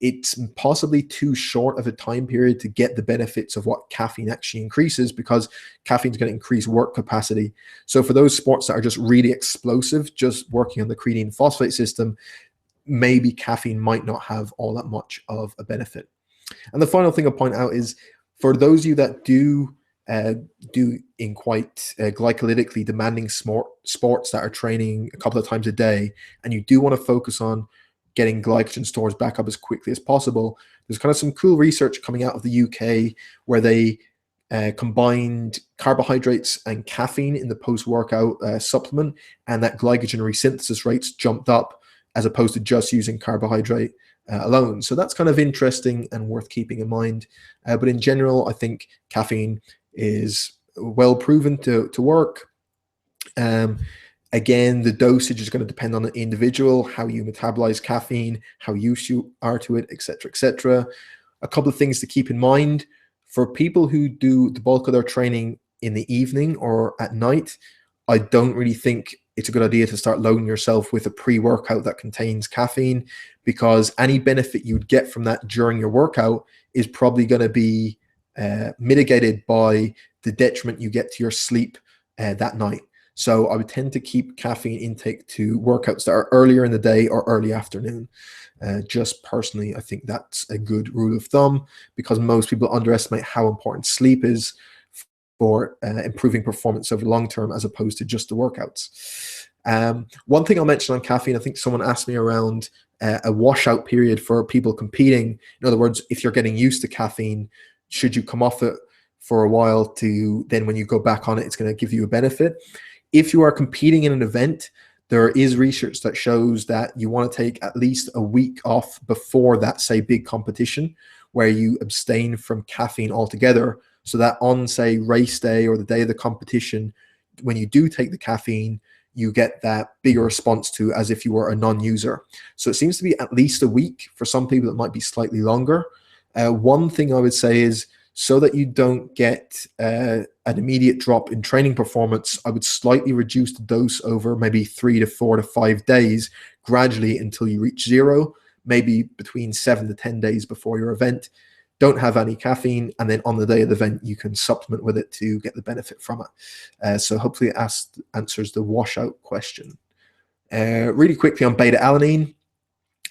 it's possibly too short of a time period to get the benefits of what caffeine actually increases, because caffeine is going to increase work capacity. So for those sports that are just really explosive, just working on the creatine phosphate system, maybe caffeine might not have all that much of a benefit. And the final thing I'll point out is, for those of you that do in quite glycolytically demanding sports that are training a couple of times a day, and you do want to focus on getting glycogen stores back up as quickly as possible, there's kind of some cool research coming out of the UK where they combined carbohydrates and caffeine in the post-workout supplement, and that glycogen resynthesis rates jumped up as opposed to just using carbohydrate alone. So that's kind of interesting and worth keeping in mind. But in general, I think caffeine is well proven to work. Again, the dosage is going to depend on the individual, how you metabolize caffeine, how used you are to it, etc., etc. A couple of things to keep in mind: for people who do the bulk of their training in the evening or at night, I don't really think it's a good idea to start loading yourself with a pre-workout that contains caffeine, because any benefit you'd get from that during your workout is probably going to be mitigated by the detriment you get to your sleep that night. So I would tend to keep caffeine intake to workouts that are earlier in the day or early afternoon. Just personally, I think that's a good rule of thumb, because most people underestimate how important sleep is for improving performance over the long term, as opposed to just the workouts. One thing I'll mention on caffeine, I think someone asked me around a washout period for people competing. In other words, if you're getting used to caffeine, should you come off it for a while to then, when you go back on it, it's going to give you a benefit? If you are competing in an event, there is research that shows that you want to take at least a week off before that, say, big competition, where you abstain from caffeine altogether, so that on, say, race day or the day of the competition, when you do take the caffeine, you get that bigger response to as if you were a non-user. So it seems to be at least a week. For some people, it might be slightly longer. One thing I would say is, so that you don't get an immediate drop in training performance, I would slightly reduce the dose over maybe 3 to 4 to 5 days, gradually until you reach zero, maybe between 7 to 10 days before your event. Don't have any caffeine, and then on the day of the event, you can supplement with it to get the benefit from it. So hopefully it answers the washout question. Really quickly on beta-alanine.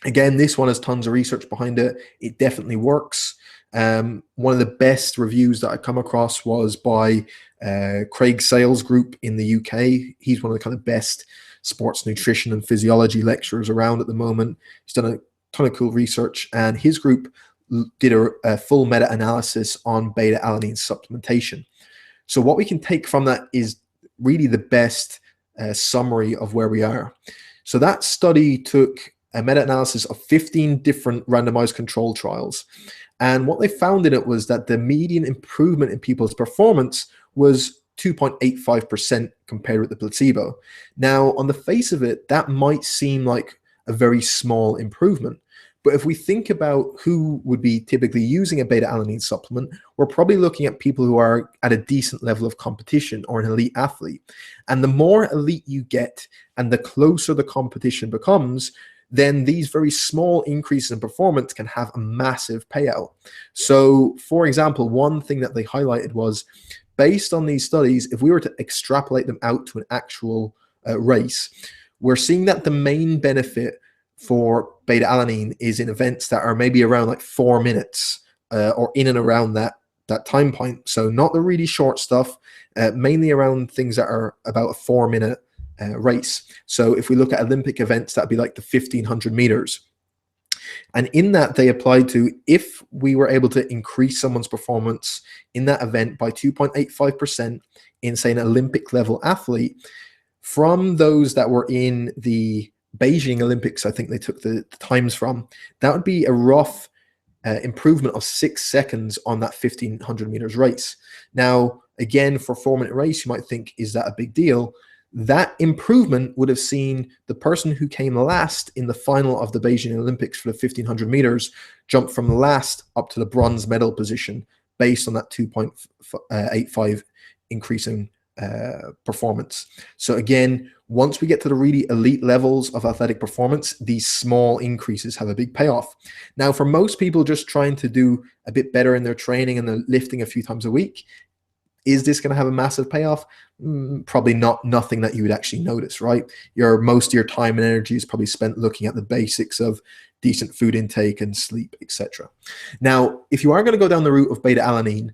Again, this one has tons of research behind it. It definitely works. One of the best reviews that I come across was by Craig Sales Group in the UK. He's one of the kind of best sports nutrition and physiology lecturers around at the moment. He's done a ton of cool research, and his group did a full meta-analysis on beta-alanine supplementation. So what we can take from that is really the best summary of where we are. So that study took a meta-analysis of 15 different randomized control trials. And what they found in it was that the median improvement in people's performance was 2.85% compared with the placebo. Now, on the face of it, that might seem like a very small improvement. But if we think about who would be typically using a beta-alanine supplement, we're probably looking at people who are at a decent level of competition or an elite athlete. And the more elite you get and the closer the competition becomes, then these very small increases in performance can have a massive payout. So, for example, one thing that they highlighted was, based on these studies, if we were to extrapolate them out to an actual race, we're seeing that the main benefit for beta-alanine is in events that are maybe around like 4 minutes or in and around that time point. So not the really short stuff, mainly around things that are about a 4-minute race. So if we look at Olympic events, that'd be like the 1500 meters. And in that, they applied to, if we were able to increase someone's performance in that event by 2.85% in, say, an Olympic level athlete, from those that were in the Beijing Olympics, I think they took the times from, that would be a rough improvement of 6 seconds on that 1500 meters race. Now, again, for a 4-minute race, you might think, is that a big deal? That improvement would have seen the person who came last in the final of the Beijing Olympics for the 1500 meters jump from last up to the bronze medal position based on that 2.85 increasing performance. So again, once we get to the really elite levels of athletic performance, these small increases have a big payoff. Now, for most people just trying to do a bit better in their training and they're lifting a few times a week, is this going to have a massive payoff? Probably not. Nothing that you would actually notice, right? Most of your time and energy is probably spent looking at the basics of decent food intake and sleep, etc. Now, if you are going to go down the route of beta-alanine,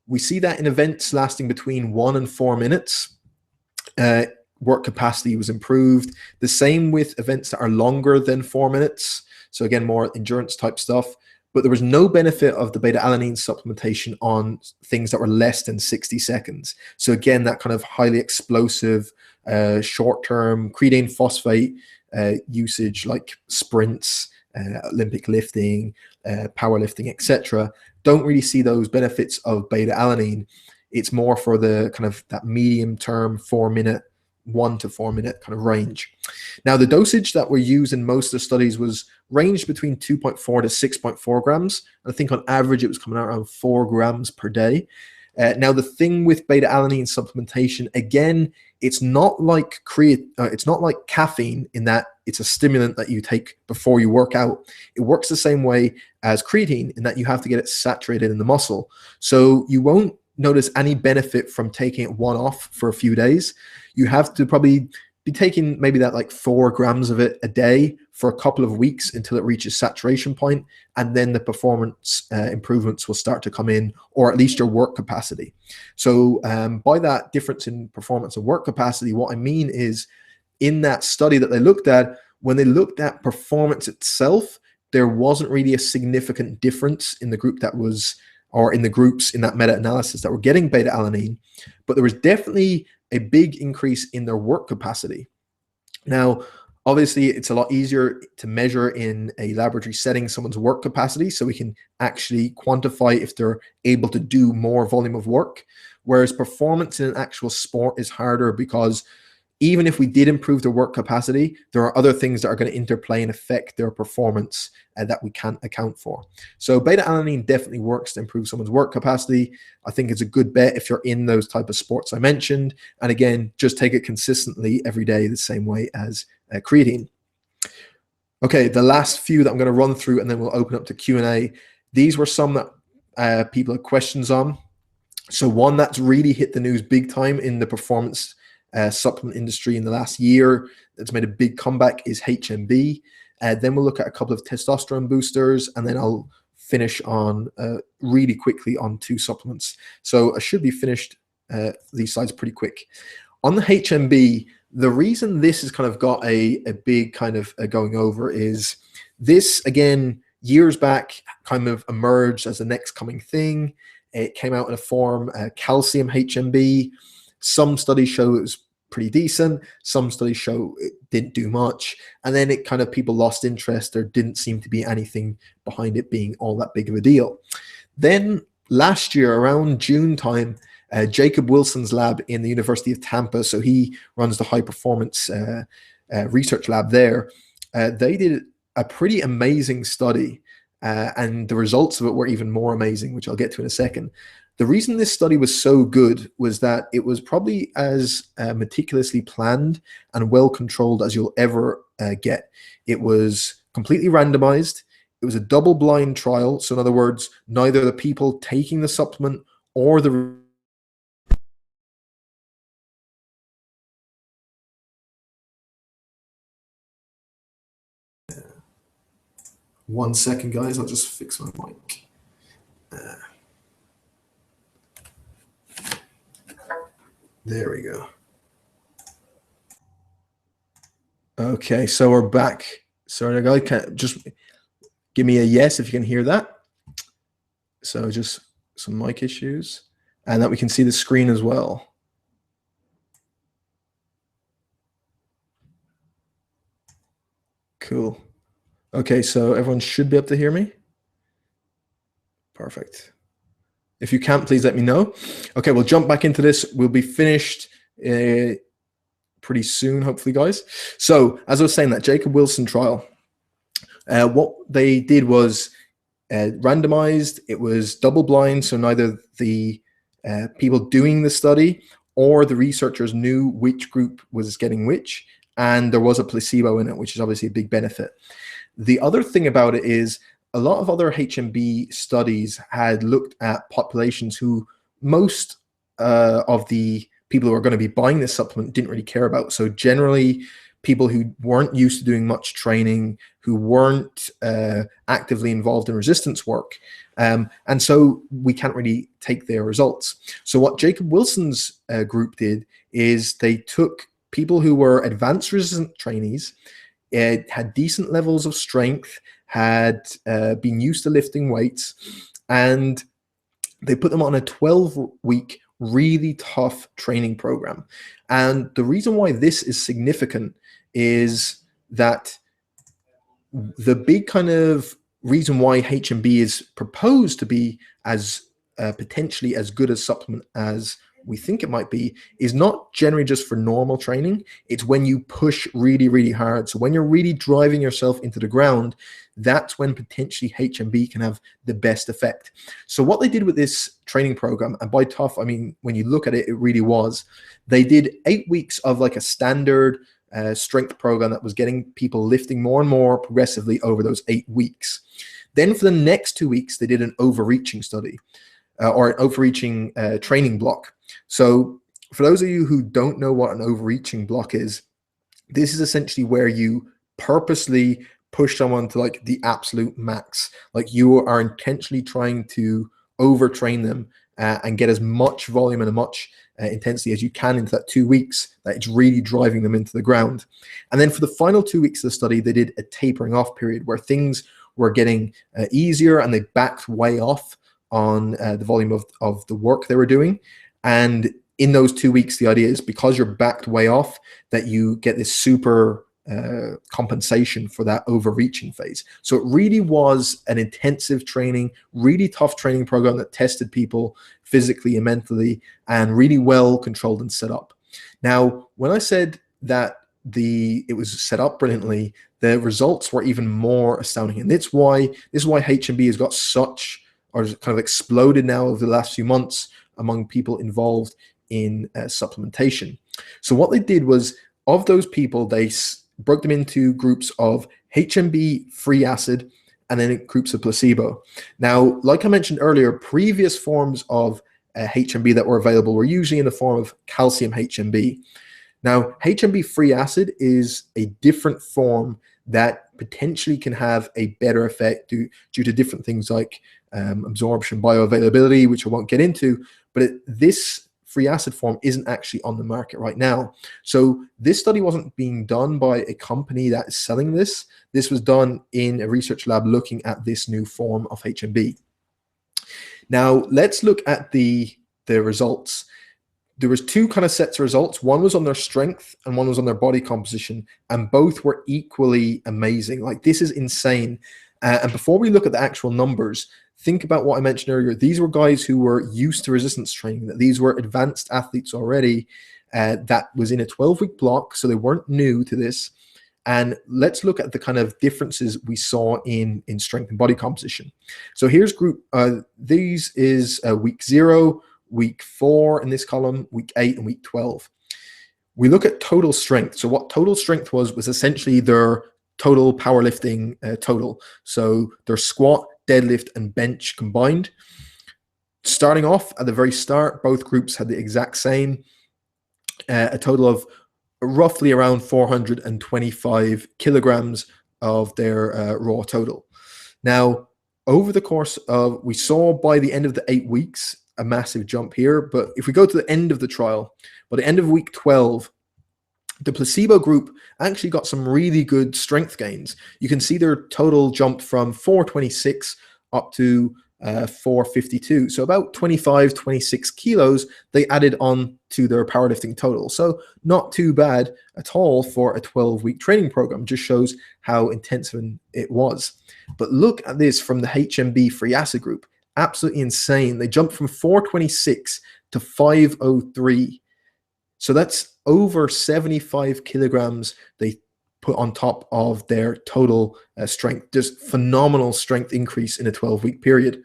we see that in events lasting between 1 and 4 minutes, work capacity was improved. The same with events that are longer than 4 minutes. So again, more endurance type stuff. But there was no benefit of the beta-alanine supplementation on things that were less than 60 seconds. So again, that kind of highly explosive, short-term creatine phosphate usage like sprints, Olympic lifting, powerlifting, etc. Don't really see those benefits of beta-alanine. It's more for the kind of that medium-term 4-minute, 1 to 4 minute kind of range. Now, the dosage that were used in most of the studies was ranged between 2.4 to 6.4 grams. I think on average it was coming out around 4 grams per day. Now, the thing with beta-alanine supplementation, again, it's not like caffeine in that it's a stimulant that you take before you work out. It works the same way as creatine in that you have to get it saturated in the muscle. So you won't notice any benefit from taking it one-off for a few days. You have to probably be taking maybe that like 4 grams of it a day for a couple of weeks until it reaches saturation point, and then the performance improvements will start to come in, or at least your work capacity. So by that difference in performance and work capacity, what I mean is in that study that they looked at, when they looked at performance itself, there wasn't really a significant difference in the group that was, or in the groups in that meta-analysis that were getting beta-alanine, but there was definitely a big increase in their work capacity. Now, obviously, it's a lot easier to measure in a laboratory setting someone's work capacity, so we can actually quantify if they're able to do more volume of work, whereas performance in an actual sport is harder because even if we did improve their work capacity, there are other things that are going to interplay and affect their performance that we can't account for. So beta-alanine definitely works to improve someone's work capacity. I think it's a good bet if you're in those type of sports I mentioned. And again, just take it consistently every day the same way as creatine. Okay, the last few that I'm going to run through and then we'll open up to Q&A. These were some that people had questions on. So one that's really hit the news big time in the performance supplement industry in the last year that's made a big comeback is HMB. Then we'll look at a couple of testosterone boosters, and then I'll finish on really quickly on 2 supplements. So I should be finished these slides pretty quick. On the HMB, the reason this has kind of got a big kind of going over is this, again, years back kind of emerged as the next coming thing. It came out in a form, calcium HMB. Some studies show it was pretty decent. Some studies show it didn't do much. And then it kind of, people lost interest. There didn't seem to be anything behind it being all that big of a deal. Then last year, around June time, Jacob Wilson's lab in the University of Tampa, so he runs the high performance research lab there, they did a pretty amazing study, and the results of it were even more amazing, which I'll get to in a second. The reason this study was so good was that it was probably as meticulously planned and well controlled as you'll ever get. It was completely randomized. It was a double-blind trial. So in other words, neither the people taking the supplement or the one second, guys, I'll just fix my mic. There we go. Okay, so we're back. Sorry, guys, just give me a yes if you can hear that. So just some mic issues, and that we can see the screen as well. Cool. Okay, so everyone should be able to hear me. Perfect. If you can't, please let me know. Okay, we'll jump back into this. We'll be finished pretty soon, hopefully, guys. So, as I was saying, that Jacob Wilson trial, what they did was randomized. It was double blind, so neither the people doing the study or the researchers knew which group was getting which, and there was a placebo in it, which is obviously a big benefit. The other thing about it is a lot of other HMB studies had looked at populations who most of the people who are going to be buying this supplement didn't really care about. So generally, people who weren't used to doing much training, who weren't actively involved in resistance work. And so we can't really take their results. So what Jacob Wilson's group did is they took people who were advanced resistant trainees, had decent levels of strength, had been used to lifting weights, and they put them on a 12-week, really tough training program. And the reason why this is significant is that the big kind of reason why HMB is proposed to be as potentially as good a supplement as we think it might be is not generally just for normal training. It's when you push really, really hard. So when you're really driving yourself into the ground, that's when potentially HMB can have the best effect. So what they did with this training program, and by tough, I mean, when you look at it, it really was, they did 8 weeks of like a standard strength program that was getting people lifting more and more progressively over those 8 weeks. Then for the next 2 weeks, they did an overreaching study or an overreaching training block. So for those of you who don't know what an overreaching block is, this is essentially where you purposely push someone to like the absolute max. Like you are intentionally trying to overtrain them and get as much volume and as much intensity as you can into that 2 weeks, that it's really driving them into the ground. And then for the final 2 weeks of the study, they did a tapering off period where things were getting easier and they backed way off on the volume of the work they were doing. And in those 2 weeks, the idea is because you're backed way off, that you get this super compensation for that overreaching phase. So it really was an intensive training, really tough training program that tested people physically and mentally and really well controlled and set up. Now, when I said that it was set up brilliantly, the results were even more astounding. And this is why HMB has got such, or kind of exploded now over the last few months among people involved in supplementation. So what they did was, of those people, they broke them into groups of HMB free acid and then groups of placebo. Now, like I mentioned earlier, previous forms of HMB that were available were usually in the form of calcium HMB. Now, HMB free acid is a different form that potentially can have a better effect due to different things like absorption, bioavailability, which I won't get into, but this free acid form isn't actually on the market right now. So this study wasn't being done by a company that is selling this. This was done in a research lab looking at this new form of HMB. Now, let's look at the results. There was two kind of sets of results. One was on their strength and one was on their body composition, and both were equally amazing. Like, this is insane. And before we look at the actual numbers, think about what I mentioned earlier. These were guys who were used to resistance training, that these were advanced athletes already, that was in a 12-week block, so they weren't new to this. And let's look at the kind of differences we saw in strength and body composition. So here's group, these is week 0, week 4 in this column, week 8 and week 12. We look at total strength. So what total strength was essentially their total powerlifting total. So their squat, deadlift, and bench combined. Starting off at the very start, both groups had the exact same, a total of roughly around 425 kilograms of their raw total. Now, over the course of, we saw by the end of the 8 weeks, a massive jump here. But if we go to the end of the trial, by the end of week 12, the placebo group actually got some really good strength gains. You can see their total jumped from 426 up to 452. So about 25, 26 kilos they added on to their powerlifting total. So not too bad at all for a 12-week training program. Just shows how intensive it was. But look at this from the HMB free acid group. absolutely insane. They jumped from 426 to 503. So that's over 75 kilograms they put on top of their total strength. Just phenomenal strength increase in a 12-week period.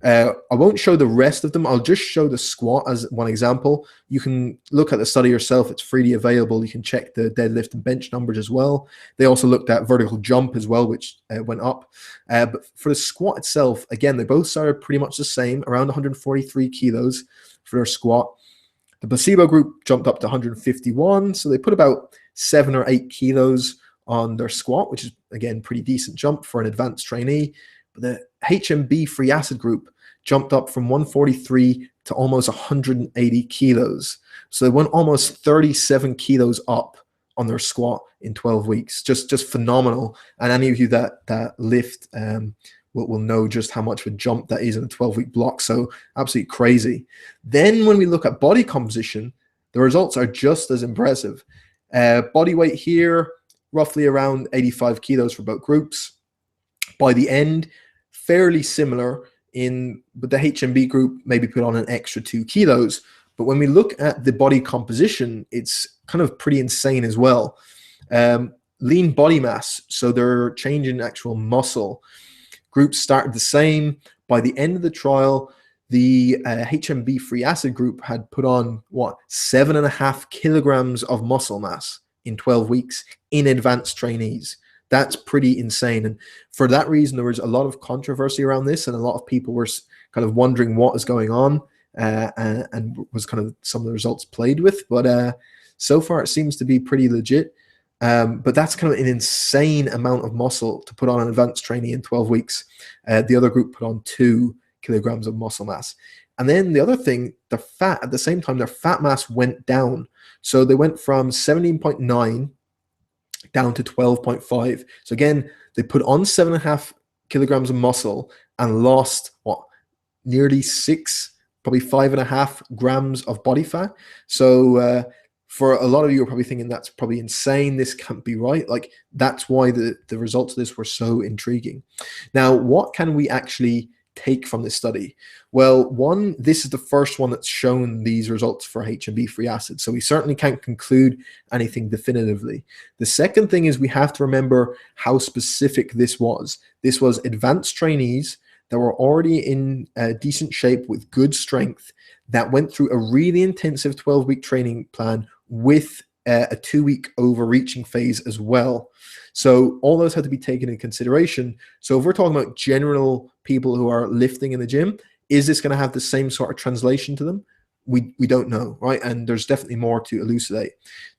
I won't show the rest of them. I'll just show the squat as one example. You can look at the study yourself. It's freely available. You can check the deadlift and bench numbers as well. They also looked at vertical jump as well, which went up. But for the squat itself, again, they both started pretty much the same, around 143 kilos for their squat. The placebo group jumped up to 151, so they put about 7 or 8 kilos on their squat, which is, again, pretty decent jump for an advanced trainee. But the HMB free acid group jumped up from 143 to almost 180 kilos. So they went almost 37 kilos up on their squat in 12 weeks. Just phenomenal. And any of you that lift will know just how much of a jump that is in a 12-week block. So absolutely crazy. Then when we look at body composition, the results are just as impressive. Body weight here, roughly around 85 kilos for both groups. By the end, fairly similar, but the HMB group maybe put on an extra 2 kilos. But when we look at the body composition, it's kind of pretty insane as well. Lean body mass, so they're changing actual muscle. Groups started the same. By the end of the trial, the HMB free acid group had put on 7.5 kilograms of muscle mass in 12 weeks in advanced trainees. That's pretty insane. And for that reason, there was a lot of controversy around this, and a lot of people were kind of wondering what is going on, and was kind of some of the results played with. But so far, it seems to be pretty legit. But that's kind of an insane amount of muscle to put on an advanced trainee in 12 weeks. The other group put on 2 kilograms of muscle mass. And then the other thing, the fat, at the same time, their fat mass went down. So they went from 17.9 down to 12.5. So again, they put on 7.5 kilograms of muscle and lost nearly 6, probably 5.5 grams of body fat. So for a lot of you are probably thinking that's probably insane. This can't be right. Like, that's why the results of this were so intriguing. Now, what can we actually take from this study? Well, one, this is the first one that's shown these results for HMB free acid, so we certainly can't conclude anything definitively. The second thing is we have to remember how specific this was. This was advanced trainees that were already in decent shape with good strength that went through a really intensive 12-week training plan with a 2-week overreaching phase as well. So all those had to be taken into consideration. So if we're talking about general people who are lifting in the gym, is this going to have the same sort of translation to them? We don't know, right? And there's definitely more to elucidate.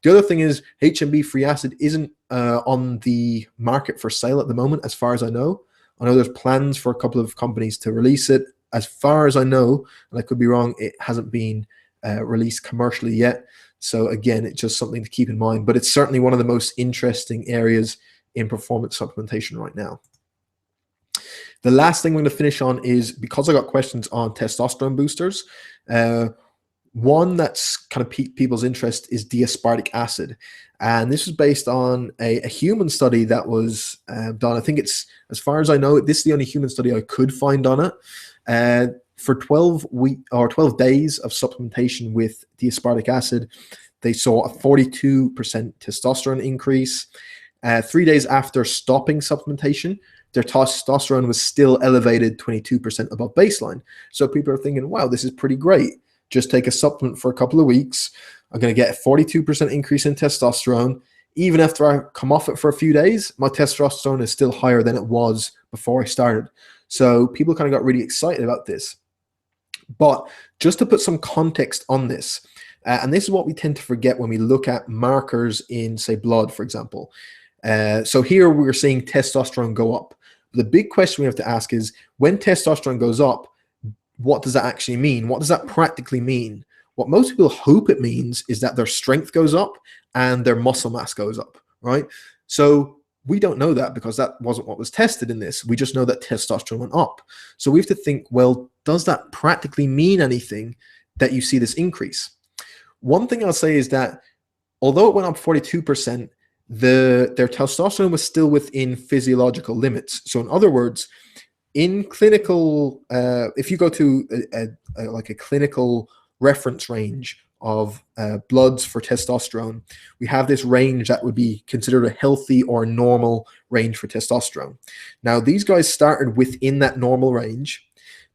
The other thing is HMB free acid isn't on the market for sale at the moment, as far as I know. I know there's plans for a couple of companies to release it. As far as I know, and I could be wrong, it hasn't been released commercially yet. So again, it's just something to keep in mind, but it's certainly one of the most interesting areas in performance supplementation right now. The last thing we're going to finish on is, because I got questions on testosterone boosters, one that's kind of piqued people's interest is D-aspartic acid. And this is based on a human study that was done. I think it's, as far as I know, this is the only human study I could find on it. For 12 days of supplementation with D-aspartic acid, they saw a 42% testosterone increase. 3 days after stopping supplementation, their testosterone was still elevated 22% above baseline. So people are thinking, wow, this is pretty great. Just take a supplement for a couple of weeks. I'm going to get a 42% increase in testosterone. Even after I come off it for a few days, my testosterone is still higher than it was before I started. So people kind of got really excited about this. But just to put some context on this, and this is what we tend to forget when we look at markers in, say, blood, for example. So here we're seeing testosterone go up. The big question we have to ask is, when testosterone goes up, what does that actually mean? What does that practically mean? What most people hope it means is that their strength goes up and their muscle mass goes up, right? So we don't know that, because that wasn't what was tested in this. We just know that testosterone went up. So we have to think, well, does that practically mean anything that you see this increase? One thing I'll say is that although it went up 42%, their testosterone was still within physiological limits. So in other words, in clinical, if you go to like a clinical reference range of bloods for testosterone, we have this range that would be considered a healthy or normal range for testosterone. Now, these guys started within that normal range.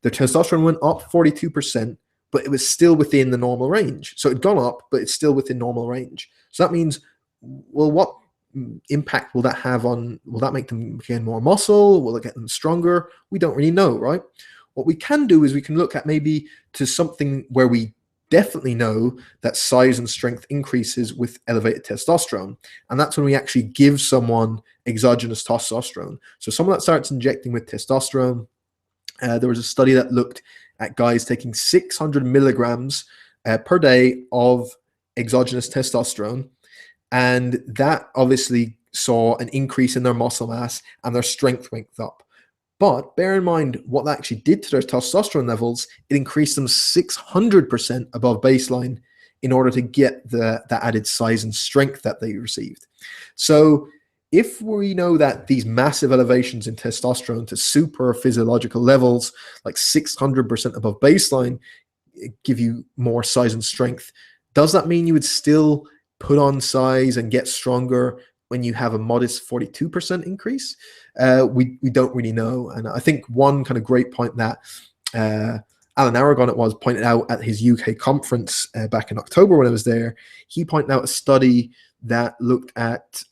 Their testosterone went up 42%, but it was still within the normal range. So it'd gone up, but it's still within normal range. So that means, well, what impact will that have on, will that make them gain more muscle? Will it get them stronger? We don't really know, right? What we can do is we can look at maybe to something where we definitely know that size and strength increases with elevated testosterone. And that's when we actually give someone exogenous testosterone. So someone that starts injecting with testosterone, there was a study that looked at guys taking 600 milligrams per day of exogenous testosterone. And that obviously saw an increase in their muscle mass and their strength went up. But bear in mind what that actually did to their testosterone levels. It increased them 600% above baseline in order to get the added size and strength that they received. So if we know that these massive elevations in testosterone to super physiological levels, like 600% above baseline, give you more size and strength, does that mean you would still put on size and get stronger when you have a modest 42% increase? We don't really know. And I think one kind of great point that Alan Aragon, it was, pointed out at his UK conference back in October when I was there, he pointed out a study that looked at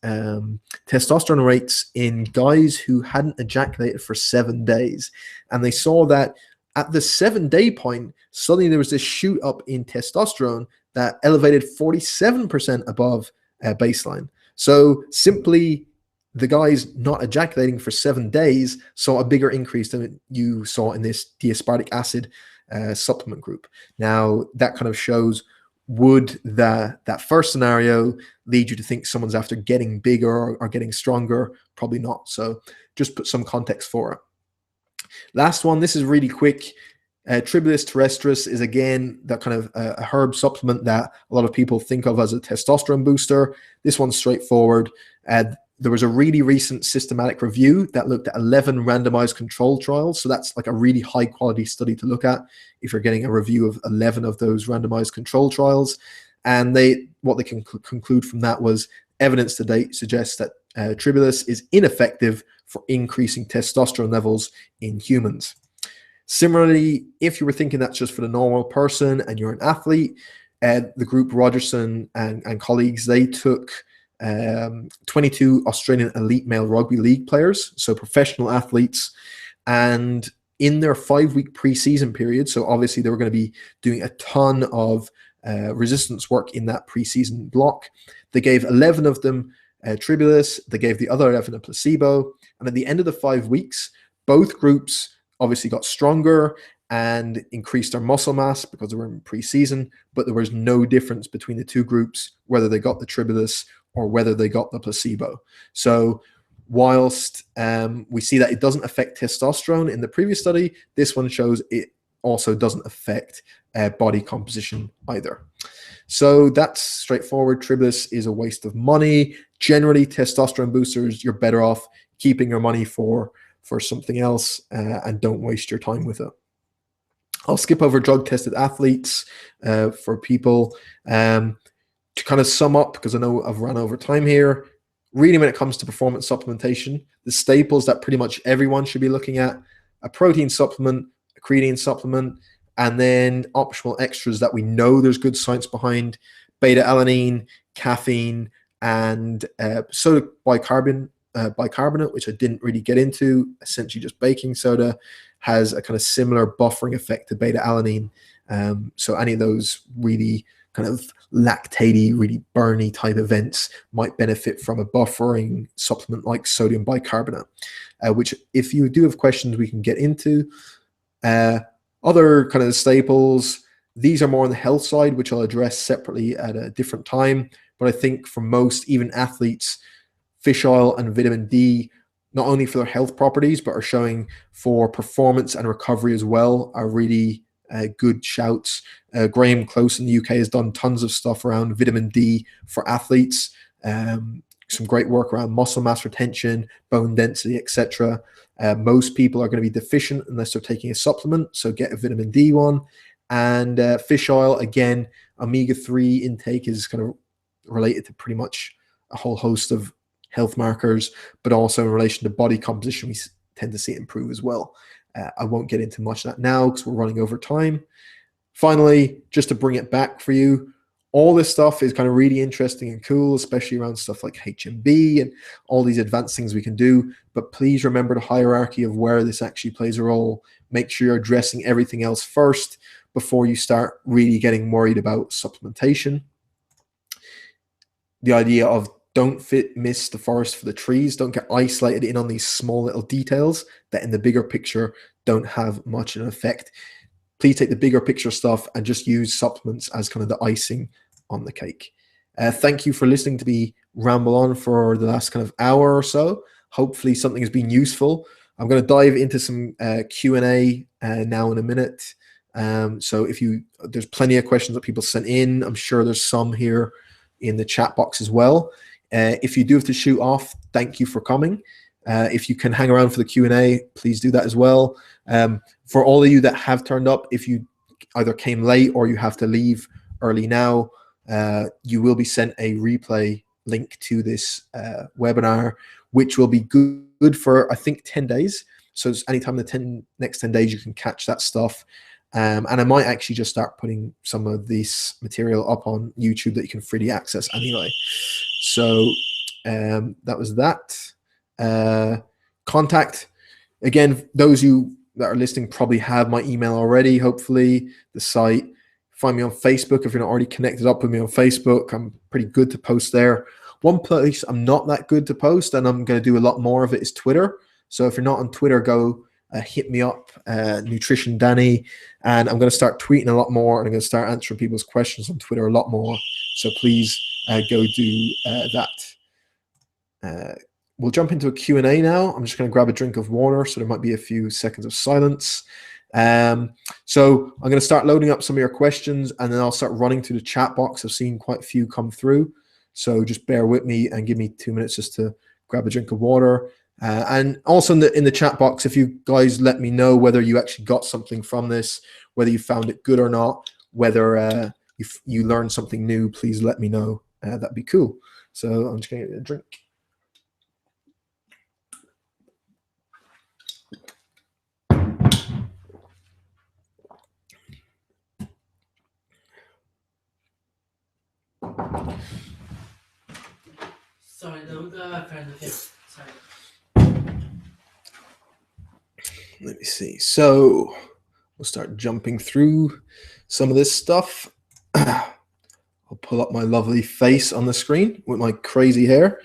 testosterone rates in guys who hadn't ejaculated for 7 days. And they saw that at the 7-day point, suddenly there was this shoot up in testosterone that elevated 47% above baseline. So simply the guys not ejaculating for 7 days saw a bigger increase than you saw in this D-aspartic acid supplement group. Now, that kind of shows, would that first scenario lead you to think someone's after getting bigger or getting stronger? Probably not. So just put some context for it. Last one, this is really quick. Tribulus terrestris is, again, that kind of a herb supplement that a lot of people think of as a testosterone booster. This one's straightforward. There was a really recent systematic review that looked at 11 randomized control trials. So that's like a really high quality study to look at if you're getting a review of 11 of those randomized control trials. And what they can conclude from that was evidence to date suggests that Tribulus is ineffective for increasing testosterone levels in humans. Similarly, if you were thinking that's just for the normal person and you're an athlete, the group Rogerson and colleagues, they took 22 Australian elite male rugby league players, so professional athletes, and in their 5-week preseason period, so obviously they were going to be doing a ton of resistance work in that preseason block, they gave 11 of them Tribulus, they gave the other 11 a placebo, and at the end of the 5 weeks, both groups obviously got stronger and increased their muscle mass because they were in preseason, but there was no difference between the two groups, whether they got the Tribulus or whether they got the placebo. So whilst we see that it doesn't affect testosterone in the previous study, this one shows it also doesn't affect body composition either. So that's straightforward. Tribulus is a waste of money. Generally, testosterone boosters, you're better off keeping your money for something else and don't waste your time with it. I'll skip over drug-tested athletes for people. To kind of sum up, because I know I've run over time here, really when it comes to performance supplementation, the staples that pretty much everyone should be looking at: a protein supplement, a creatine supplement, and then optional extras that we know there's good science behind: beta-alanine, caffeine, and soda bicarbonate, which I didn't really get into. Essentially just baking soda has a kind of similar buffering effect to beta-alanine. So any of those really kind of lactatey, really burny type events might benefit from a buffering supplement like sodium bicarbonate, which if you do have questions, we can get into. Other kind of staples, these are more on the health side, which I'll address separately at a different time. But I think for most, even athletes, fish oil and vitamin D, not only for their health properties, but are showing for performance and recovery as well, are really good shouts. Graham Close in the UK has done tons of stuff around vitamin D for athletes. some great work around muscle mass retention, bone density, etc. Most people are going to be deficient unless they're taking a supplement, so get a vitamin D one. And fish oil, again, omega-3 intake is kind of related to pretty much a whole host of health markers, but also in relation to body composition, we tend to see it improve as well. I won't get into much of that now because we're running over time. Finally, just to bring it back for you, all this stuff is kind of really interesting and cool, especially around stuff like HMB and all these advanced things we can do. But please remember the hierarchy of where this actually plays a role. Make sure you're addressing everything else first before you start really getting worried about supplementation. The idea of don't miss the forest for the trees. Don't get isolated in on these small little details that in the bigger picture don't have much of an effect. Please take the bigger picture stuff and just use supplements as kind of the icing on the cake. Thank you for listening to me ramble on for the last kind of hour or so. Hopefully something has been useful. I'm going to dive into some Q&A now in a minute. So there's plenty of questions that people sent in. I'm sure there's some here in the chat box as well. If you do have to shoot off, thank you for coming. If you can hang around for the Q&A, please do that as well. For all of you that have turned up, if you either came late or you have to leave early now, you will be sent a replay link to this webinar, which will be good for, I think, 10 days. So anytime in the next 10 days, you can catch that stuff. And I might actually just start putting some of this material up on YouTube that you can freely access anyway. So that was that. Contact. Again, those of you that are listening probably have my email already, hopefully, the site. Find me on Facebook if you're not already connected up with me on Facebook. I'm pretty good to post there. One place I'm not that good to post, and I'm going to do a lot more of it, is Twitter. So if you're not on Twitter, go hit me up, Nutrition Danny, and I'm going to start tweeting a lot more, and I'm going to start answering people's questions on Twitter a lot more. So please go do that. We'll jump into a Q&A now. I'm just going to grab a drink of water, so there might be a few seconds of silence. So I'm going to start loading up some of your questions, and then I'll start running through the chat box. I've seen quite a few come through, so just bear with me and give me 2 minutes just to grab a drink of water. And also in the chat box, if you guys let me know whether you actually got something from this, whether you found it good or not, whether you learned something new, please let me know. That'd be cool. So I'm just going to get a drink. Sorry, sorry. Let me see. So we'll start jumping through some of this stuff. I'll pull up my lovely face on the screen with my crazy hair.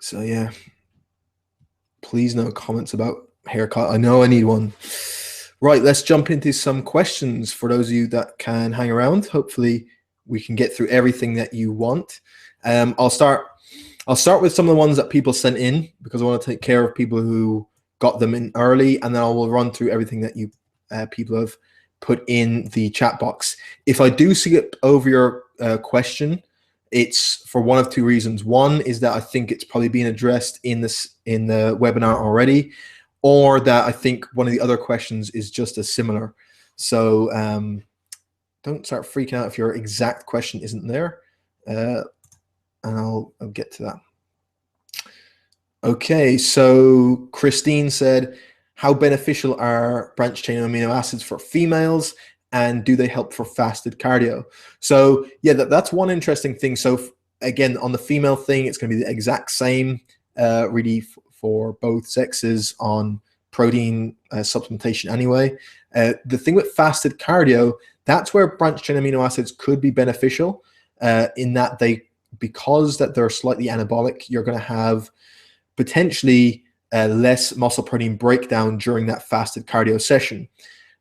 So yeah, please no comments about haircut. I know I need one. Right, let's jump into some questions for those of you that can hang around. Hopefully we can get through everything that you want. I'll start with some of the ones that people sent in, because I want to take care of people who got them in early, and then I will run through everything that you people have put in the chat box. If I do skip over your question, it's for one of two reasons. One is that I think it's probably being addressed in the webinar already, or that I think one of the other questions is just as similar. So don't start freaking out if your exact question isn't there, and I'll get to that. Okay, so Christine said, how beneficial are branched chain amino acids for females, and do they help for fasted cardio? So yeah, that's one interesting thing. So again, on the female thing, it's going to be the exact same, really, for both sexes on protein supplementation anyway. The thing with fasted cardio, that's where branched chain amino acids could be beneficial, in that because they're slightly anabolic, you're going to have potentially less muscle protein breakdown during that fasted cardio session.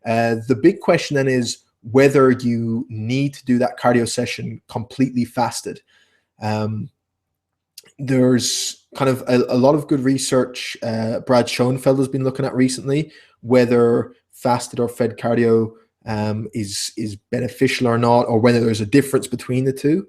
The big question then is whether you need to do that cardio session completely fasted. There's kind of a lot of good research Brad Schoenfeld has been looking at recently, whether fasted or fed cardio is beneficial or not, or whether there's a difference between the two.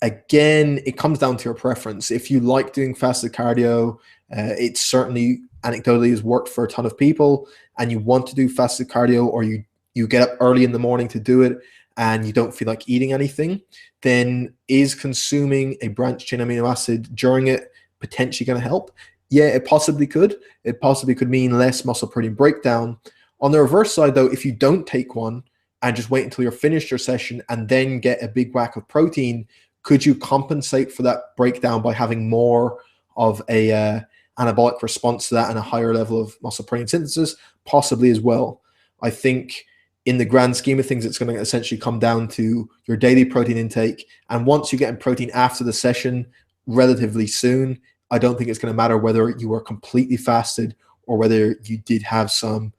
Again, it comes down to your preference. If you like doing fasted cardio, it certainly anecdotally has worked for a ton of people, and you want to do fasted cardio, or you get up early in the morning to do it and you don't feel like eating anything, then is consuming a branched chain amino acid during it potentially going to help? Yeah, it possibly could. It possibly could mean less muscle protein breakdown. On the reverse side, though, if you don't take one and just wait until you're finished your session and then get a big whack of protein, could you compensate for that breakdown by having more of a anabolic response to that and a higher level of muscle protein synthesis? Possibly as well. I think in the grand scheme of things, it's going to essentially come down to your daily protein intake. And once you get in protein after the session relatively soon, I don't think it's going to matter whether you were completely fasted or whether you did have some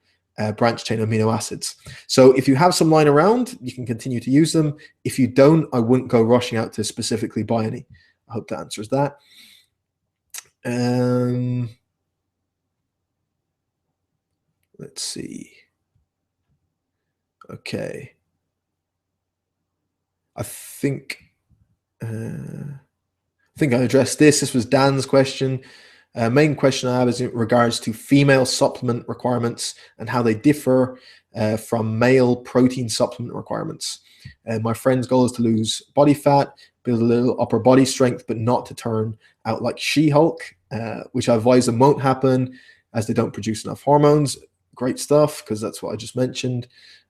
branched chain amino acids. So if you have some lying around, you can continue to use them. If you don't, I wouldn't go rushing out to specifically buy any. I hope that answers that. Let's see. Okay. I think I addressed this. This was Dan's question. Main question I have is in regards to female supplement requirements and how they differ from male protein supplement requirements. My friend's goal is to lose body fat, build a little upper body strength, but not to turn out like She-Hulk, which I advise them won't happen as they don't produce enough hormones. Great stuff, because that's what I just mentioned.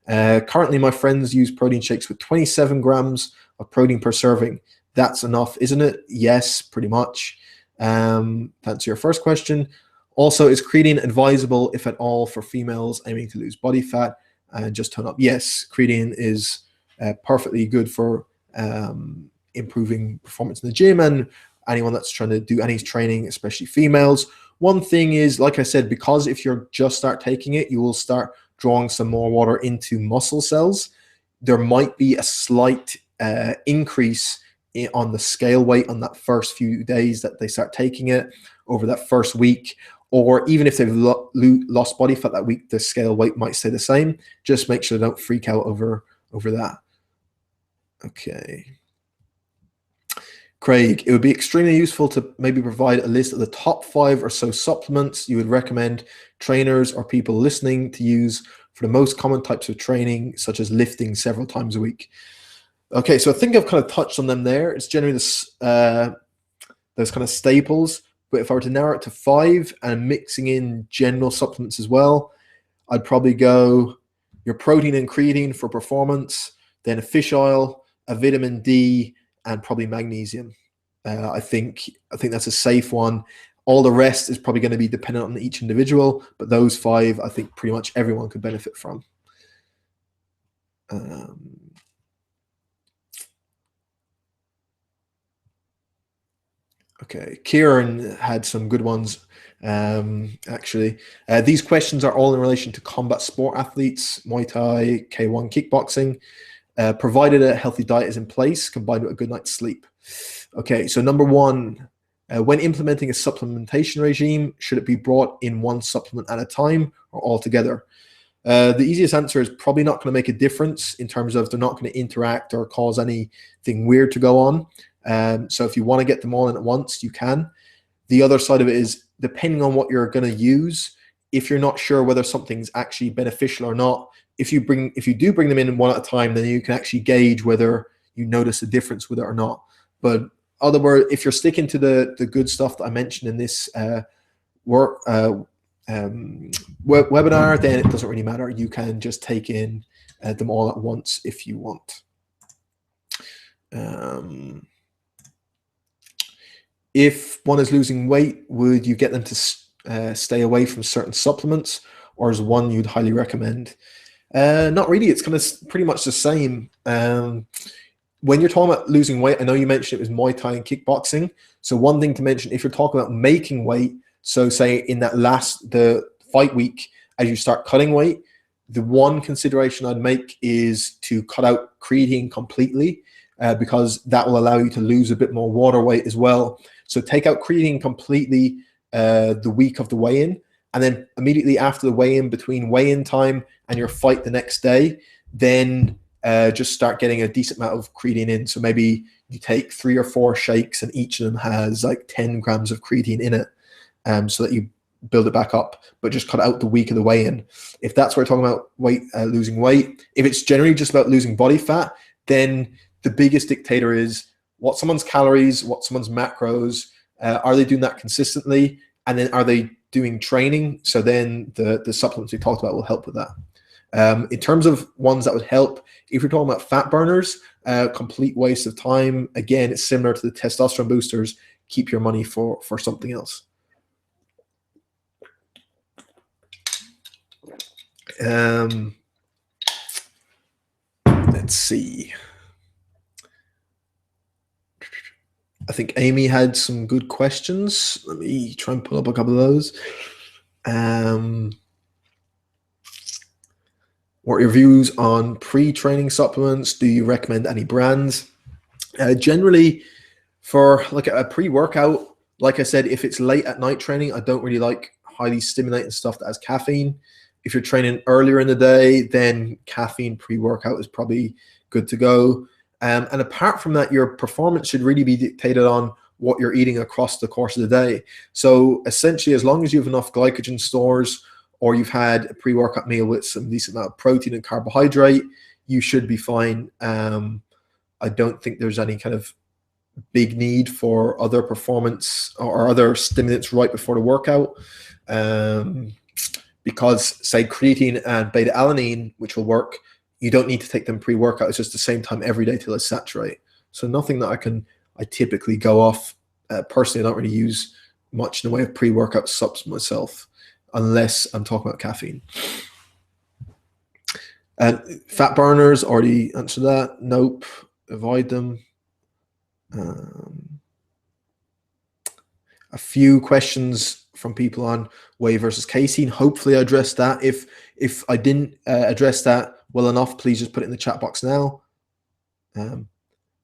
Currently, my friends use protein shakes with 27 grams of protein per serving. That's enough, isn't it? Yes, pretty much. To answer your first question. Also, is creatine advisable, if at all, for females aiming to lose body fat and just tone up? Yes, creatine is perfectly good for improving performance in the gym and anyone that's trying to do any training, especially females. One thing is, like I said, because if you just start taking it, you will start drawing some more water into muscle cells. There might be a slight increase on the scale weight on that first few days that they start taking it, over that first week, or even if they've lost body fat that week, the scale weight might stay the same. Just make sure they don't freak out over that. Okay. Craig, it would be extremely useful to maybe provide a list of the top 5 or so supplements you would recommend trainers or people listening to use for the most common types of training, such as lifting several times a week. Okay, so I think I've kind of touched on them there. It's generally those kind of staples, but if I were to narrow it to 5 and mixing in general supplements as well, I'd probably go your protein and creatine for performance, then a fish oil, a vitamin D, and probably magnesium. I think that's a safe one. All the rest is probably going to be dependent on each individual, but those 5, I think pretty much everyone could benefit from. Okay, Kieran had some good ones, actually. These questions are all in relation to combat sport athletes, Muay Thai, K1 kickboxing, provided a healthy diet is in place, combined with a good night's sleep. Okay, so number 1, when implementing a supplementation regime, should it be brought in one supplement at a time or all together? The easiest answer is probably not going to make a difference in terms of they're not going to interact or cause anything weird to go on. So if you want to get them all in at once, you can. The other side of it is, depending on what you're going to use, if you're not sure whether something's actually beneficial or not, if you do bring them in one at a time, then you can actually gauge whether you notice a difference with it or not. But other words, if you're sticking to the good stuff that I mentioned in this webinar, then it doesn't really matter. You can just take in them all at once if you want. If one is losing weight, would you get them to stay away from certain supplements, or is one you'd highly recommend? Not really. It's kind of pretty much the same. When you're talking about losing weight, I know you mentioned it was Muay Thai and kickboxing. So one thing to mention, if you're talking about making weight, so say in that the fight week, as you start cutting weight, the one consideration I'd make is to cut out creatine completely, because that will allow you to lose a bit more water weight as well. So take out creatine completely the week of the weigh-in, and then immediately after the weigh-in, between weigh-in time and your fight the next day, then just start getting a decent amount of creatine in. So maybe you take 3 or 4 shakes and each of them has like 10 grams of creatine in it, so that you build it back up, but just cut out the week of the weigh-in. If that's what we're talking about, losing weight. If it's generally just about losing body fat, then the biggest dictator is what someone's calories, what someone's macros, are they doing that consistently? And then are they doing training? So then the supplements we talked about will help with that. In terms of ones that would help, if you're talking about fat burners, complete waste of time. Again, it's similar to the testosterone boosters. Keep your money for something else. Let's see. I think Amy had some good questions. Let me try and pull up a couple of those. What are your views on pre-training supplements? Do you recommend any brands? Generally, for like a pre-workout, like I said, if it's late at night training, I don't really like highly stimulating stuff that has caffeine. If you're training earlier in the day, then caffeine pre-workout is probably good to go. And apart from that, your performance should really be dictated on what you're eating across the course of the day. So essentially, as long as you have enough glycogen stores, or you've had a pre-workout meal with some decent amount of protein and carbohydrate, you should be fine. I don't think there's any kind of big need for other performance or other stimulants right before the workout. Because say creatine and beta-alanine, which will work, you don't need to take them pre-workout. It's just the same time every day till it's saturate. So nothing that I typically go off. Personally, I don't really use much in the way of pre-workout subs myself, unless I'm talking about caffeine. And fat burners, already answered that. Nope, avoid them. A few questions from people on whey versus casein. Hopefully I addressed that. If I didn't address that well enough, please just put it in the chat box now.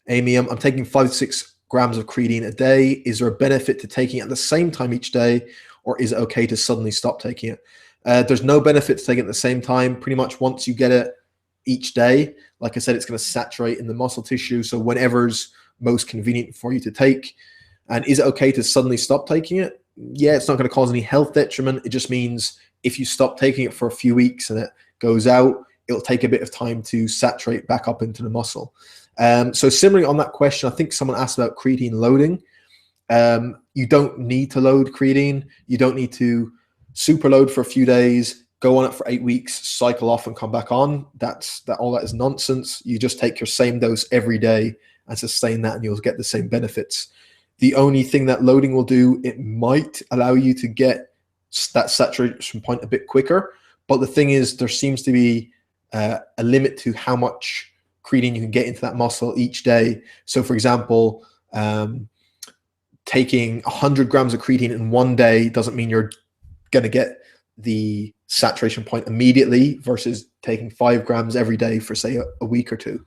Amy, I'm taking 5 to 6 grams of creatine a day. Is there a benefit to taking it at the same time each day, or is it okay to suddenly stop taking it? There's no benefit to taking it at the same time. Pretty much once you get it each day, like I said, it's going to saturate in the muscle tissue. So whenever's most convenient for you to take. And is it okay to suddenly stop taking it? Yeah, it's not going to cause any health detriment. It just means if you stop taking it for a few weeks and it goes out, it'll take a bit of time to saturate back up into the muscle. So similarly on that question, I think someone asked about creatine loading. You don't need to load creatine. You don't need to super load for a few days, go on it for 8 weeks, cycle off and come back on. All that is nonsense. You just take your same dose every day and sustain that, and you'll get the same benefits. The only thing that loading will do, it might allow you to get that saturation point a bit quicker. But the thing is, there seems to be a limit to how much creatine you can get into that muscle each day. So for example, taking 100 grams of creatine in one day doesn't mean you're going to get the saturation point immediately versus taking 5 grams every day for say a week or two.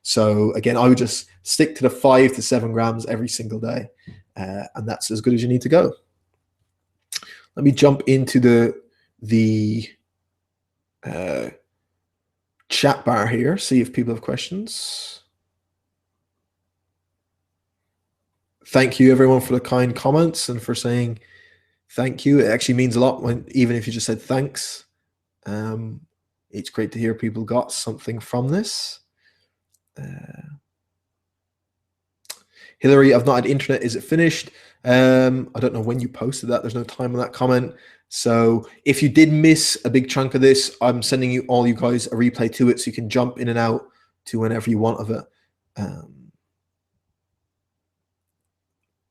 So again, I would just stick to the 5 to 7 grams every single day, and that's as good as you need to go. Let me jump into the chat bar here, see if people have questions. Thank you everyone for the kind comments and for saying thank you. It actually means a lot even if you just said thanks. It's great to hear people got something from this. Hillary, I've not had internet. Is it finished? I don't know when you posted that. There's no time on that comment. So if you did miss a big chunk of this, I'm sending you all you guys a replay to it so you can jump in and out to whenever you want of it.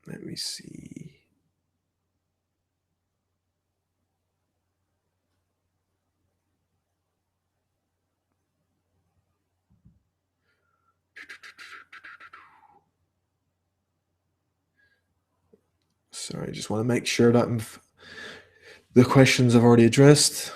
Let me see. Sorry, I just want to make sure that the questions I've already addressed.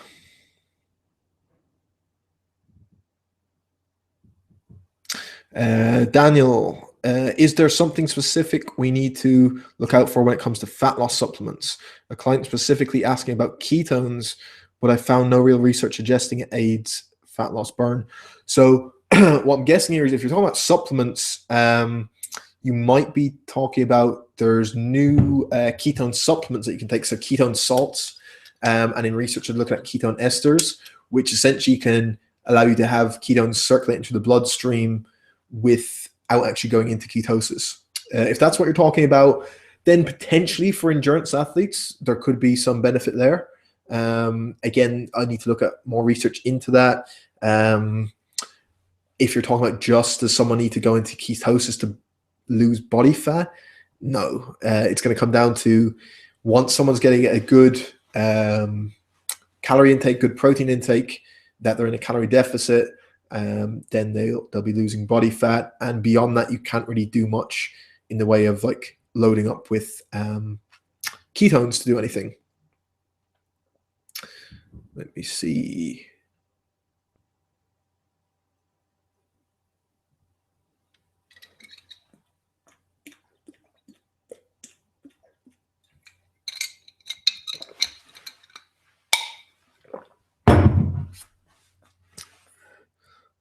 Daniel, is there something specific we need to look out for when it comes to fat loss supplements? A client specifically asking about ketones, but I found no real research suggesting it aids fat loss burn. So what I'm guessing here is if you're talking about supplements, you might be talking about there's new ketone supplements that you can take. So ketone salts, and in research they're looking at ketone esters, which essentially can allow you to have ketones circulating through the bloodstream without actually going into ketosis. If that's what you're talking about, then potentially for endurance athletes, there could be some benefit there. Again, I need to look at more research into that. If you're talking about just does someone need to go into ketosis to lose body fat, no. It's going to come down to once someone's getting a good calorie intake, good protein intake, that they're in a calorie deficit, then they'll be losing body fat, and beyond that, you can't really do much in the way of like loading up with ketones to do anything. Let me see.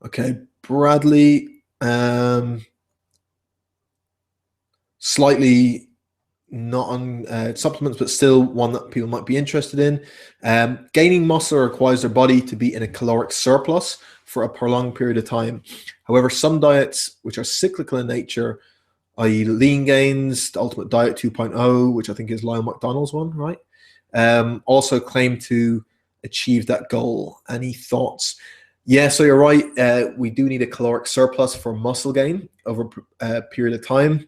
Okay, Bradley, slightly not on supplements, but still one that people might be interested in. Gaining muscle requires their body to be in a caloric surplus for a prolonged period of time. However, some diets which are cyclical in nature, i.e. lean gains, the Ultimate Diet 2.0, which I think is Lyle McDonald's one, right? Also claim to achieve that goal. Any thoughts? Yeah, so you're right. We do need a caloric surplus for muscle gain over a period of time.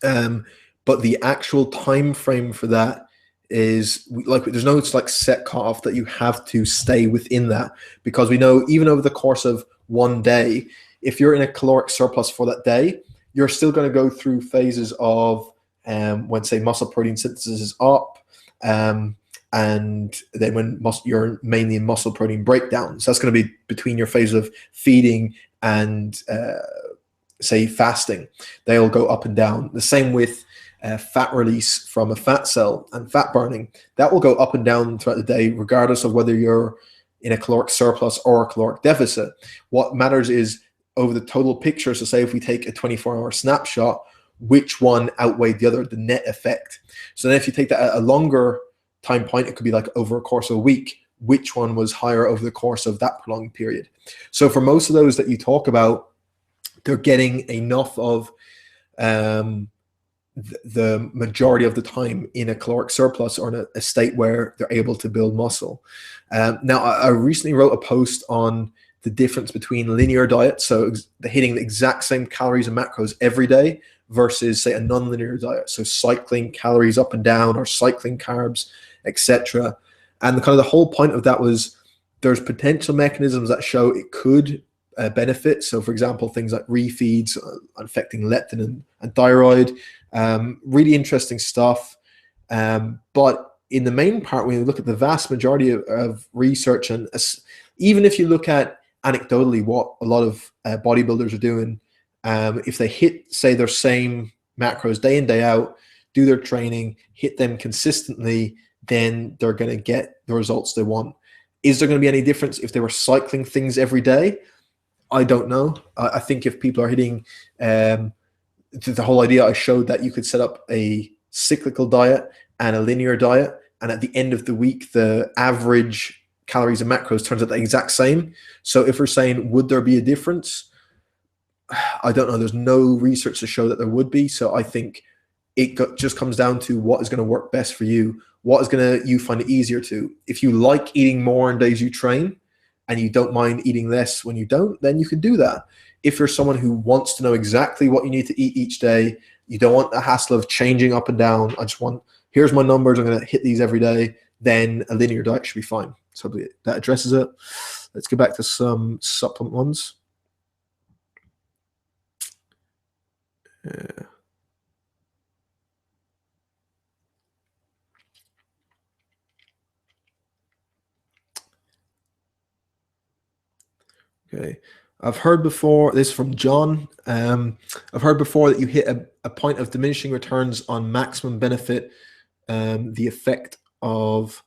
But the actual time frame for that is like there's no like set cutoff that you have to stay within that, because we know even over the course of one day, if you're in a caloric surplus for that day, you're still going to go through phases of when say muscle protein synthesis is up, and then when you're mainly in muscle protein breakdown. So that's going to be between your phase of feeding and say fasting. They'll go up and down. The same with fat release from a fat cell and fat burning. That will go up and down throughout the day, regardless of whether you're in a caloric surplus or a caloric deficit. What matters is over the total picture. So say if we take a 24-hour snapshot, which one outweighed the other, the net effect. So then if you take that at a longer time point, it could be like over a course of a week, which one was higher over the course of that prolonged period. So for most of those that you talk about, they're getting enough of the majority of the time in a caloric surplus or in a state where they're able to build muscle. Now, I recently wrote a post on the difference between linear diets, so hitting the exact same calories and macros every day, versus say a non-linear diet, so cycling calories up and down or cycling carbs, etc. And the whole point of that was there's potential mechanisms that show it could benefit. So for example, things like refeeds affecting leptin and thyroid, really interesting stuff. But in the main part, when you look at the vast majority of research, and even if you look at anecdotally what a lot of bodybuilders are doing, if they hit, say, their same macros day in, day out, do their training, hit them consistently, then they're going to get the results they want. Is there going to be any difference if they were cycling things every day? I don't know. I think if people are hitting the whole idea, I showed that you could set up a cyclical diet and a linear diet, and at the end of the week, the average calories and macros turns out the exact same. So if we're saying, would there be a difference? I don't know. There's no research to show that there would be. So I think it just comes down to what is going to work best for you. What is going to you find it easier to? If you like eating more on days you train and you don't mind eating less when you don't, then you can do that. If you're someone who wants to know exactly what you need to eat each day, you don't want the hassle of changing up and down. I just want, here's my numbers, I'm going to hit these every day, then a linear diet should be fine. So that addresses it. Let's go back to some supplement ones. Okay. I've heard before, this is from John, I've heard before that you hit a point of diminishing returns on maximum benefit, the effect of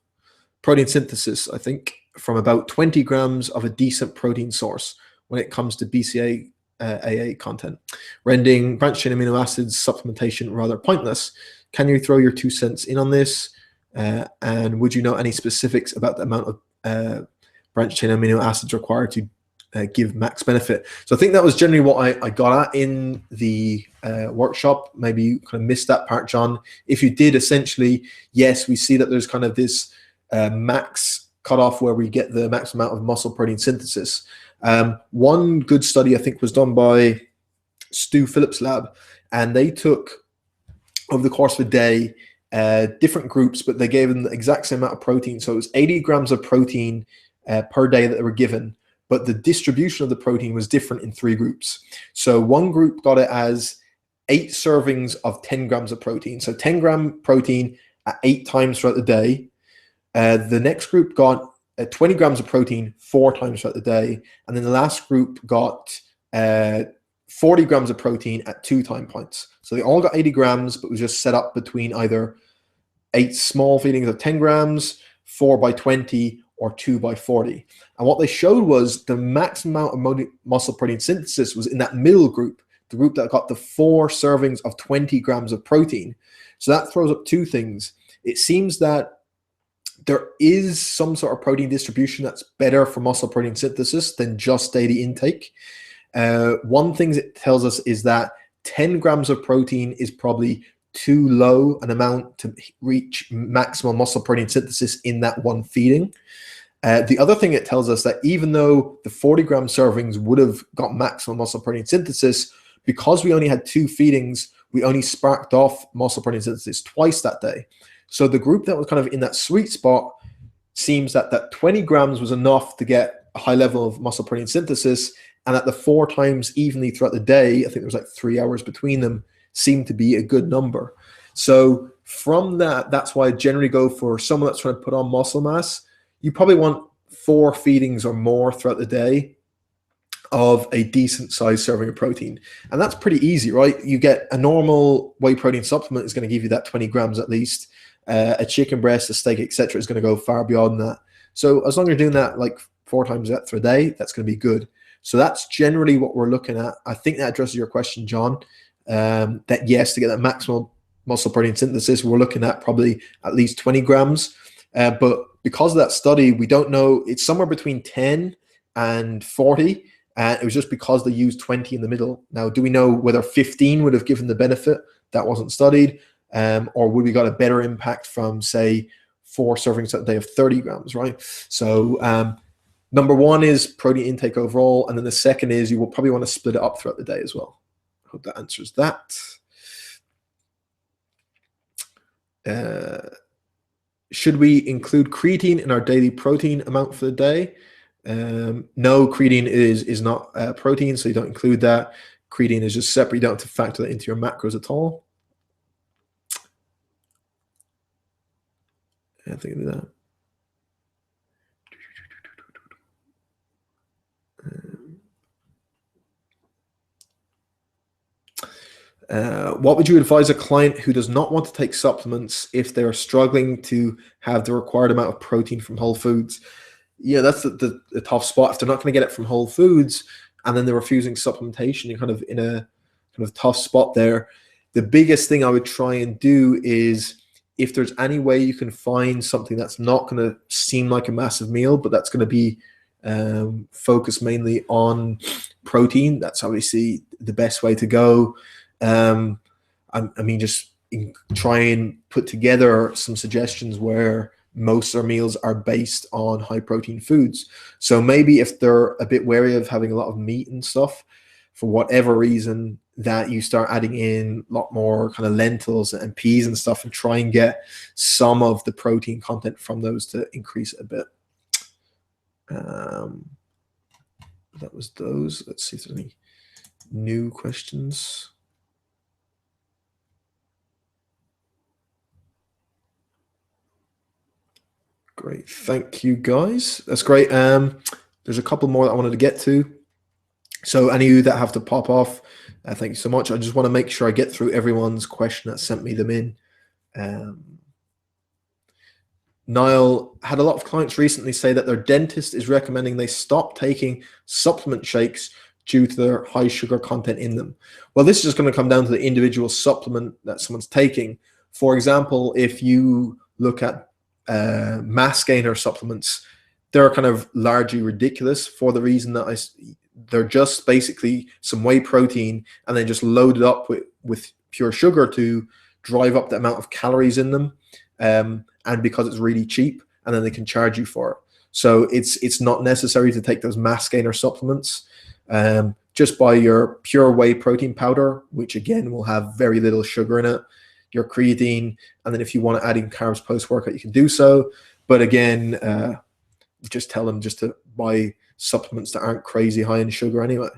protein synthesis, I think. from about 20 grams of a decent protein source when it comes to BCAA content, rendering branched chain amino acids supplementation rather pointless. Can you throw your 2 cents in on this? And would you know any specifics about the amount of branched chain amino acids required to give max benefit? So I think that was generally what I got at in the workshop. Maybe you kind of missed that part, John. If you did, essentially, yes, we see that there's kind of this max cutoff where we get the max amount of muscle protein synthesis. One good study I think was done by Stu Phillips' lab, and they took over the course of a day different groups, but they gave them the exact same amount of protein. So it was 80 grams of protein per day that they were given, but the distribution of the protein was different in 3 groups. So one group got it as 8 servings of 10 grams of protein. So 10 gram protein at 8 times throughout the day. The next group got 20 grams of protein 4 times throughout the day. And then the last group got 40 grams of protein at 2 time points. So they all got 80 grams, but it was just set up between either 8 small feedings of 10 grams, 4 by 20, or 2 by 40. And what they showed was the maximum amount of muscle protein synthesis was in that middle group, the group that got the 4 servings of 20 grams of protein. So that throws up 2 things. It seems that there is some sort of protein distribution that's better for muscle protein synthesis than just daily intake. One thing it tells us is that 10 grams of protein is probably too low an amount to reach maximum muscle protein synthesis in that one feeding. The other thing it tells us that even though the 40 gram servings would have got maximum muscle protein synthesis, because we only had 2 feedings, we only sparked off muscle protein synthesis twice that day. So the group that was kind of in that sweet spot seems that 20 grams was enough to get a high level of muscle protein synthesis, and at the 4 times evenly throughout the day, I think there was like 3 hours between them, seemed to be a good number. So from that, that's why I generally go for someone that's trying to put on muscle mass. You probably want 4 feedings or more throughout the day of a decent size serving of protein. And that's pretty easy, right? You get a normal whey protein supplement is going to give you that 20 grams at least. A chicken breast, a steak, etc. is going to go far beyond that. So as long as you're doing that like 4 times that through a day, that's going to be good. So that's generally what we're looking at. I think that addresses your question, John. That yes, to get that maximal muscle protein synthesis, we're looking at probably at least 20 grams. But because of that study, we don't know. It's somewhere between 10 and 40. And it was just because they used 20 in the middle. Now, do we know whether 15 would have given the benefit? That wasn't studied. Or would we got a better impact from, say, 4 servings a day of 30 grams, right? So number 1 is protein intake overall. And then the second is you will probably want to split it up throughout the day as well. I hope that answers that. Should we include creatine in our daily protein amount for the day? No, creatine is not protein, so you don't include that. Creatine is just separate. You don't have to factor that into your macros at all. I think of that. What would you advise a client who does not want to take supplements if they're struggling to have the required amount of protein from whole foods? Yeah, that's the tough spot. If they're not going to get it from whole foods and then they're refusing supplementation, you're kind of in a kind of tough spot there. The biggest thing I would try and do is, if there's any way you can find something that's not going to seem like a massive meal, but that's going to be focused mainly on protein, that's obviously the best way to go. I mean, just try and put together some suggestions where most of our meals are based on high protein foods. So maybe if they're a bit wary of having a lot of meat and stuff, for whatever reason, that you start adding in a lot more kind of lentils and peas and stuff, and try and get some of the protein content from those to increase it a bit. That was those. Let's see if there's any new questions. Great. Thank you, guys. That's great. There's a couple more that I wanted to get to. So any of you that have to pop off, thank you so much. I just want to make sure I get through everyone's question that sent me them in. Niall, had a lot of clients recently say that their dentist is recommending they stop taking supplement shakes due to their high sugar content in them. Well, this is just going to come down to the individual supplement that someone's taking. For example, if you look at mass gainer supplements, they're kind of largely ridiculous for the reason that they're just basically some whey protein and then just loaded up with pure sugar to drive up the amount of calories in them. And because it's really cheap, and then they can charge you for it. So it's not necessary to take those mass gainer supplements. Just buy your pure whey protein powder, which again will have very little sugar in it, your creatine, and then if you want to add in carbs post-workout, you can do so. But again, just tell them just to buy supplements that aren't crazy high in sugar anyway.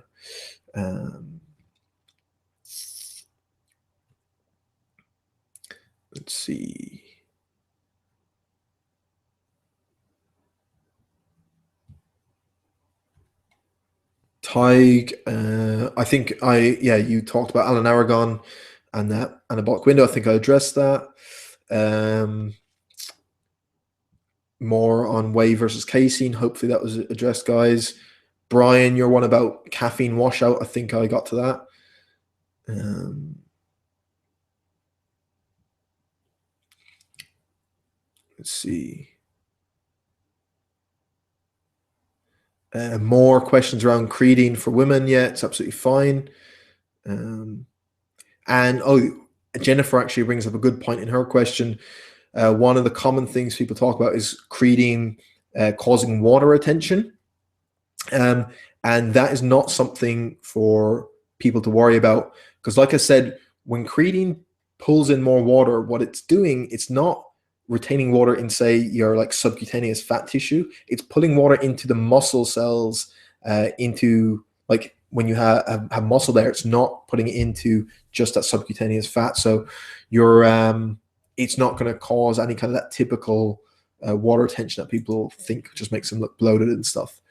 Let's see. Tig, I think you talked about Alan Aragon and that anabolic window. I think I addressed that. More on whey versus casein. Hopefully that was addressed, guys. Brian, your one about caffeine washout. I think I got to that. Let's see. More questions around creatine for women. Yeah, it's absolutely fine. And Jennifer actually brings up a good point in her question. One of the common things people talk about is creatine causing water retention. And that is not something for people to worry about, because like I said, when creatine pulls in more water, what it's doing, it's not retaining water in, say, your like subcutaneous fat tissue. It's pulling water into the muscle cells, into like when you have muscle there, it's not putting it into just that subcutaneous fat. So you're it's not going to cause any kind of that typical water retention that people think just makes them look bloated and stuff.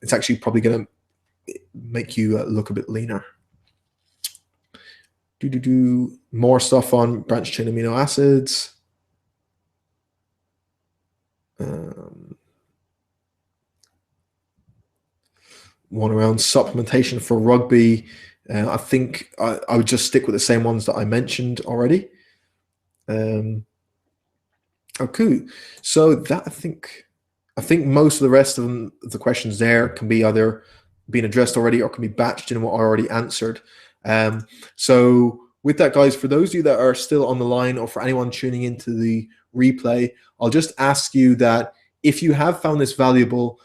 It's actually probably going to make you look a bit leaner. More stuff on branched chain amino acids. One around supplementation for rugby. I think I would just stick with the same ones that I mentioned already. Okay, so that I think most of the rest of them, the questions there can be either being addressed already or can be batched in what I already answered. So with that, guys, for those of you that are still on the line or for anyone tuning into the replay, I'll just ask you that if you have found this valuable,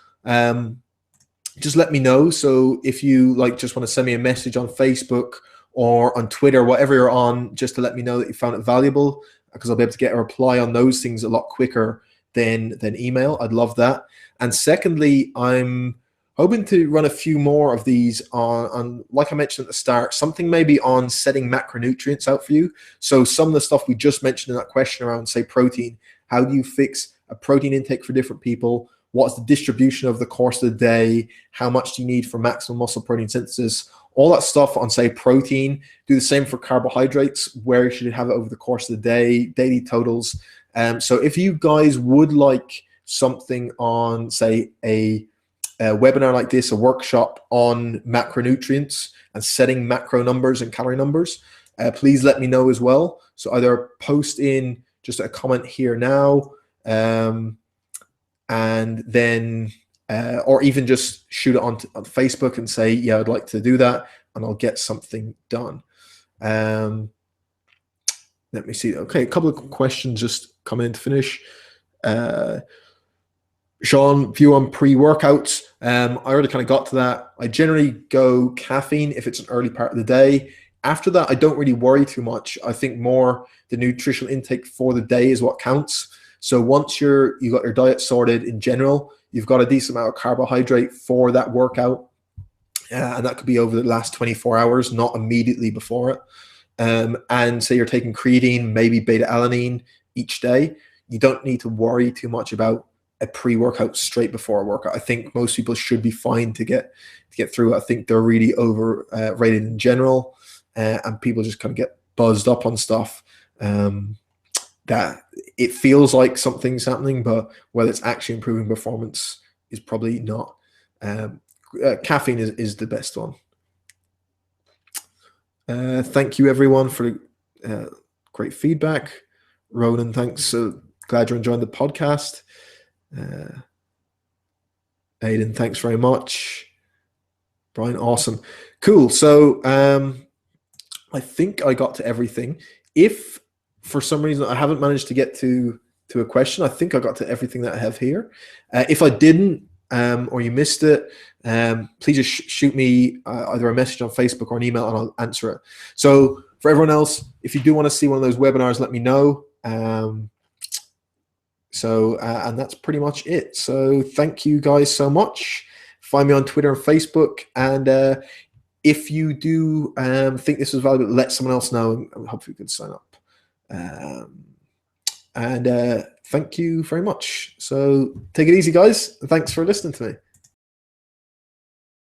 just let me know. So if you just want to send me a message on Facebook or on Twitter, whatever you're on, just to let me know that you found it valuable, because I'll be able to get a reply on those things a lot quicker than email. I'd love that. And secondly, I'm hoping to run a few more of these on, like I mentioned at the start, something maybe on setting macronutrients out for you. So some of the stuff we just mentioned in that question around, say, protein, how do you fix a protein intake for different people? What's the distribution of the course of the day? How much do you need for maximum muscle protein synthesis? All that stuff on, say, protein. Do the same for carbohydrates. Where should you have it over the course of the day? Daily totals. So if you guys would like something on, say, a webinar like this, a workshop on macronutrients and setting macro numbers and calorie numbers, please let me know as well. So either post in just a comment here now, and then or even just shoot it on Facebook and say, yeah, I'd like to do that, and I'll get something done. Let me see. Okay, a couple of questions just coming in to finish. Sean, view on pre-workouts. I already kind of got to that. I generally go caffeine if it's an early part of the day. After that, I don't really worry too much. I think more the nutritional intake for the day is what counts. So once you got your diet sorted in general, you've got a decent amount of carbohydrate for that workout. And that could be over the last 24 hours, not immediately before it. And say you're taking creatine, maybe beta-alanine each day, you don't need to worry too much about a pre-workout straight before a workout. I think most people should be fine to get through it. I think they're really overrated in general, and people just kind of get buzzed up on stuff. that it feels like something's happening, but whether it's actually improving performance is probably not. Caffeine is the best one. Thank you everyone for great feedback. Ronan, thanks. Glad you're enjoying the podcast. Aiden, thanks very much. Brian, awesome. Cool. So I think I got to everything. If for some reason I haven't managed to get to a question, I think I got to everything that I have here. If I didn't, or you missed it, please just shoot me either a message on Facebook or an email and I'll answer it. So for everyone else, if you do want to see one of those webinars, let me know. And that's pretty much it. So thank you guys so much. Find me on Twitter and Facebook. And if you do think this was valuable, let someone else know and hopefully you can sign up. And thank you very much. So take it easy, guys. Thanks for listening to me.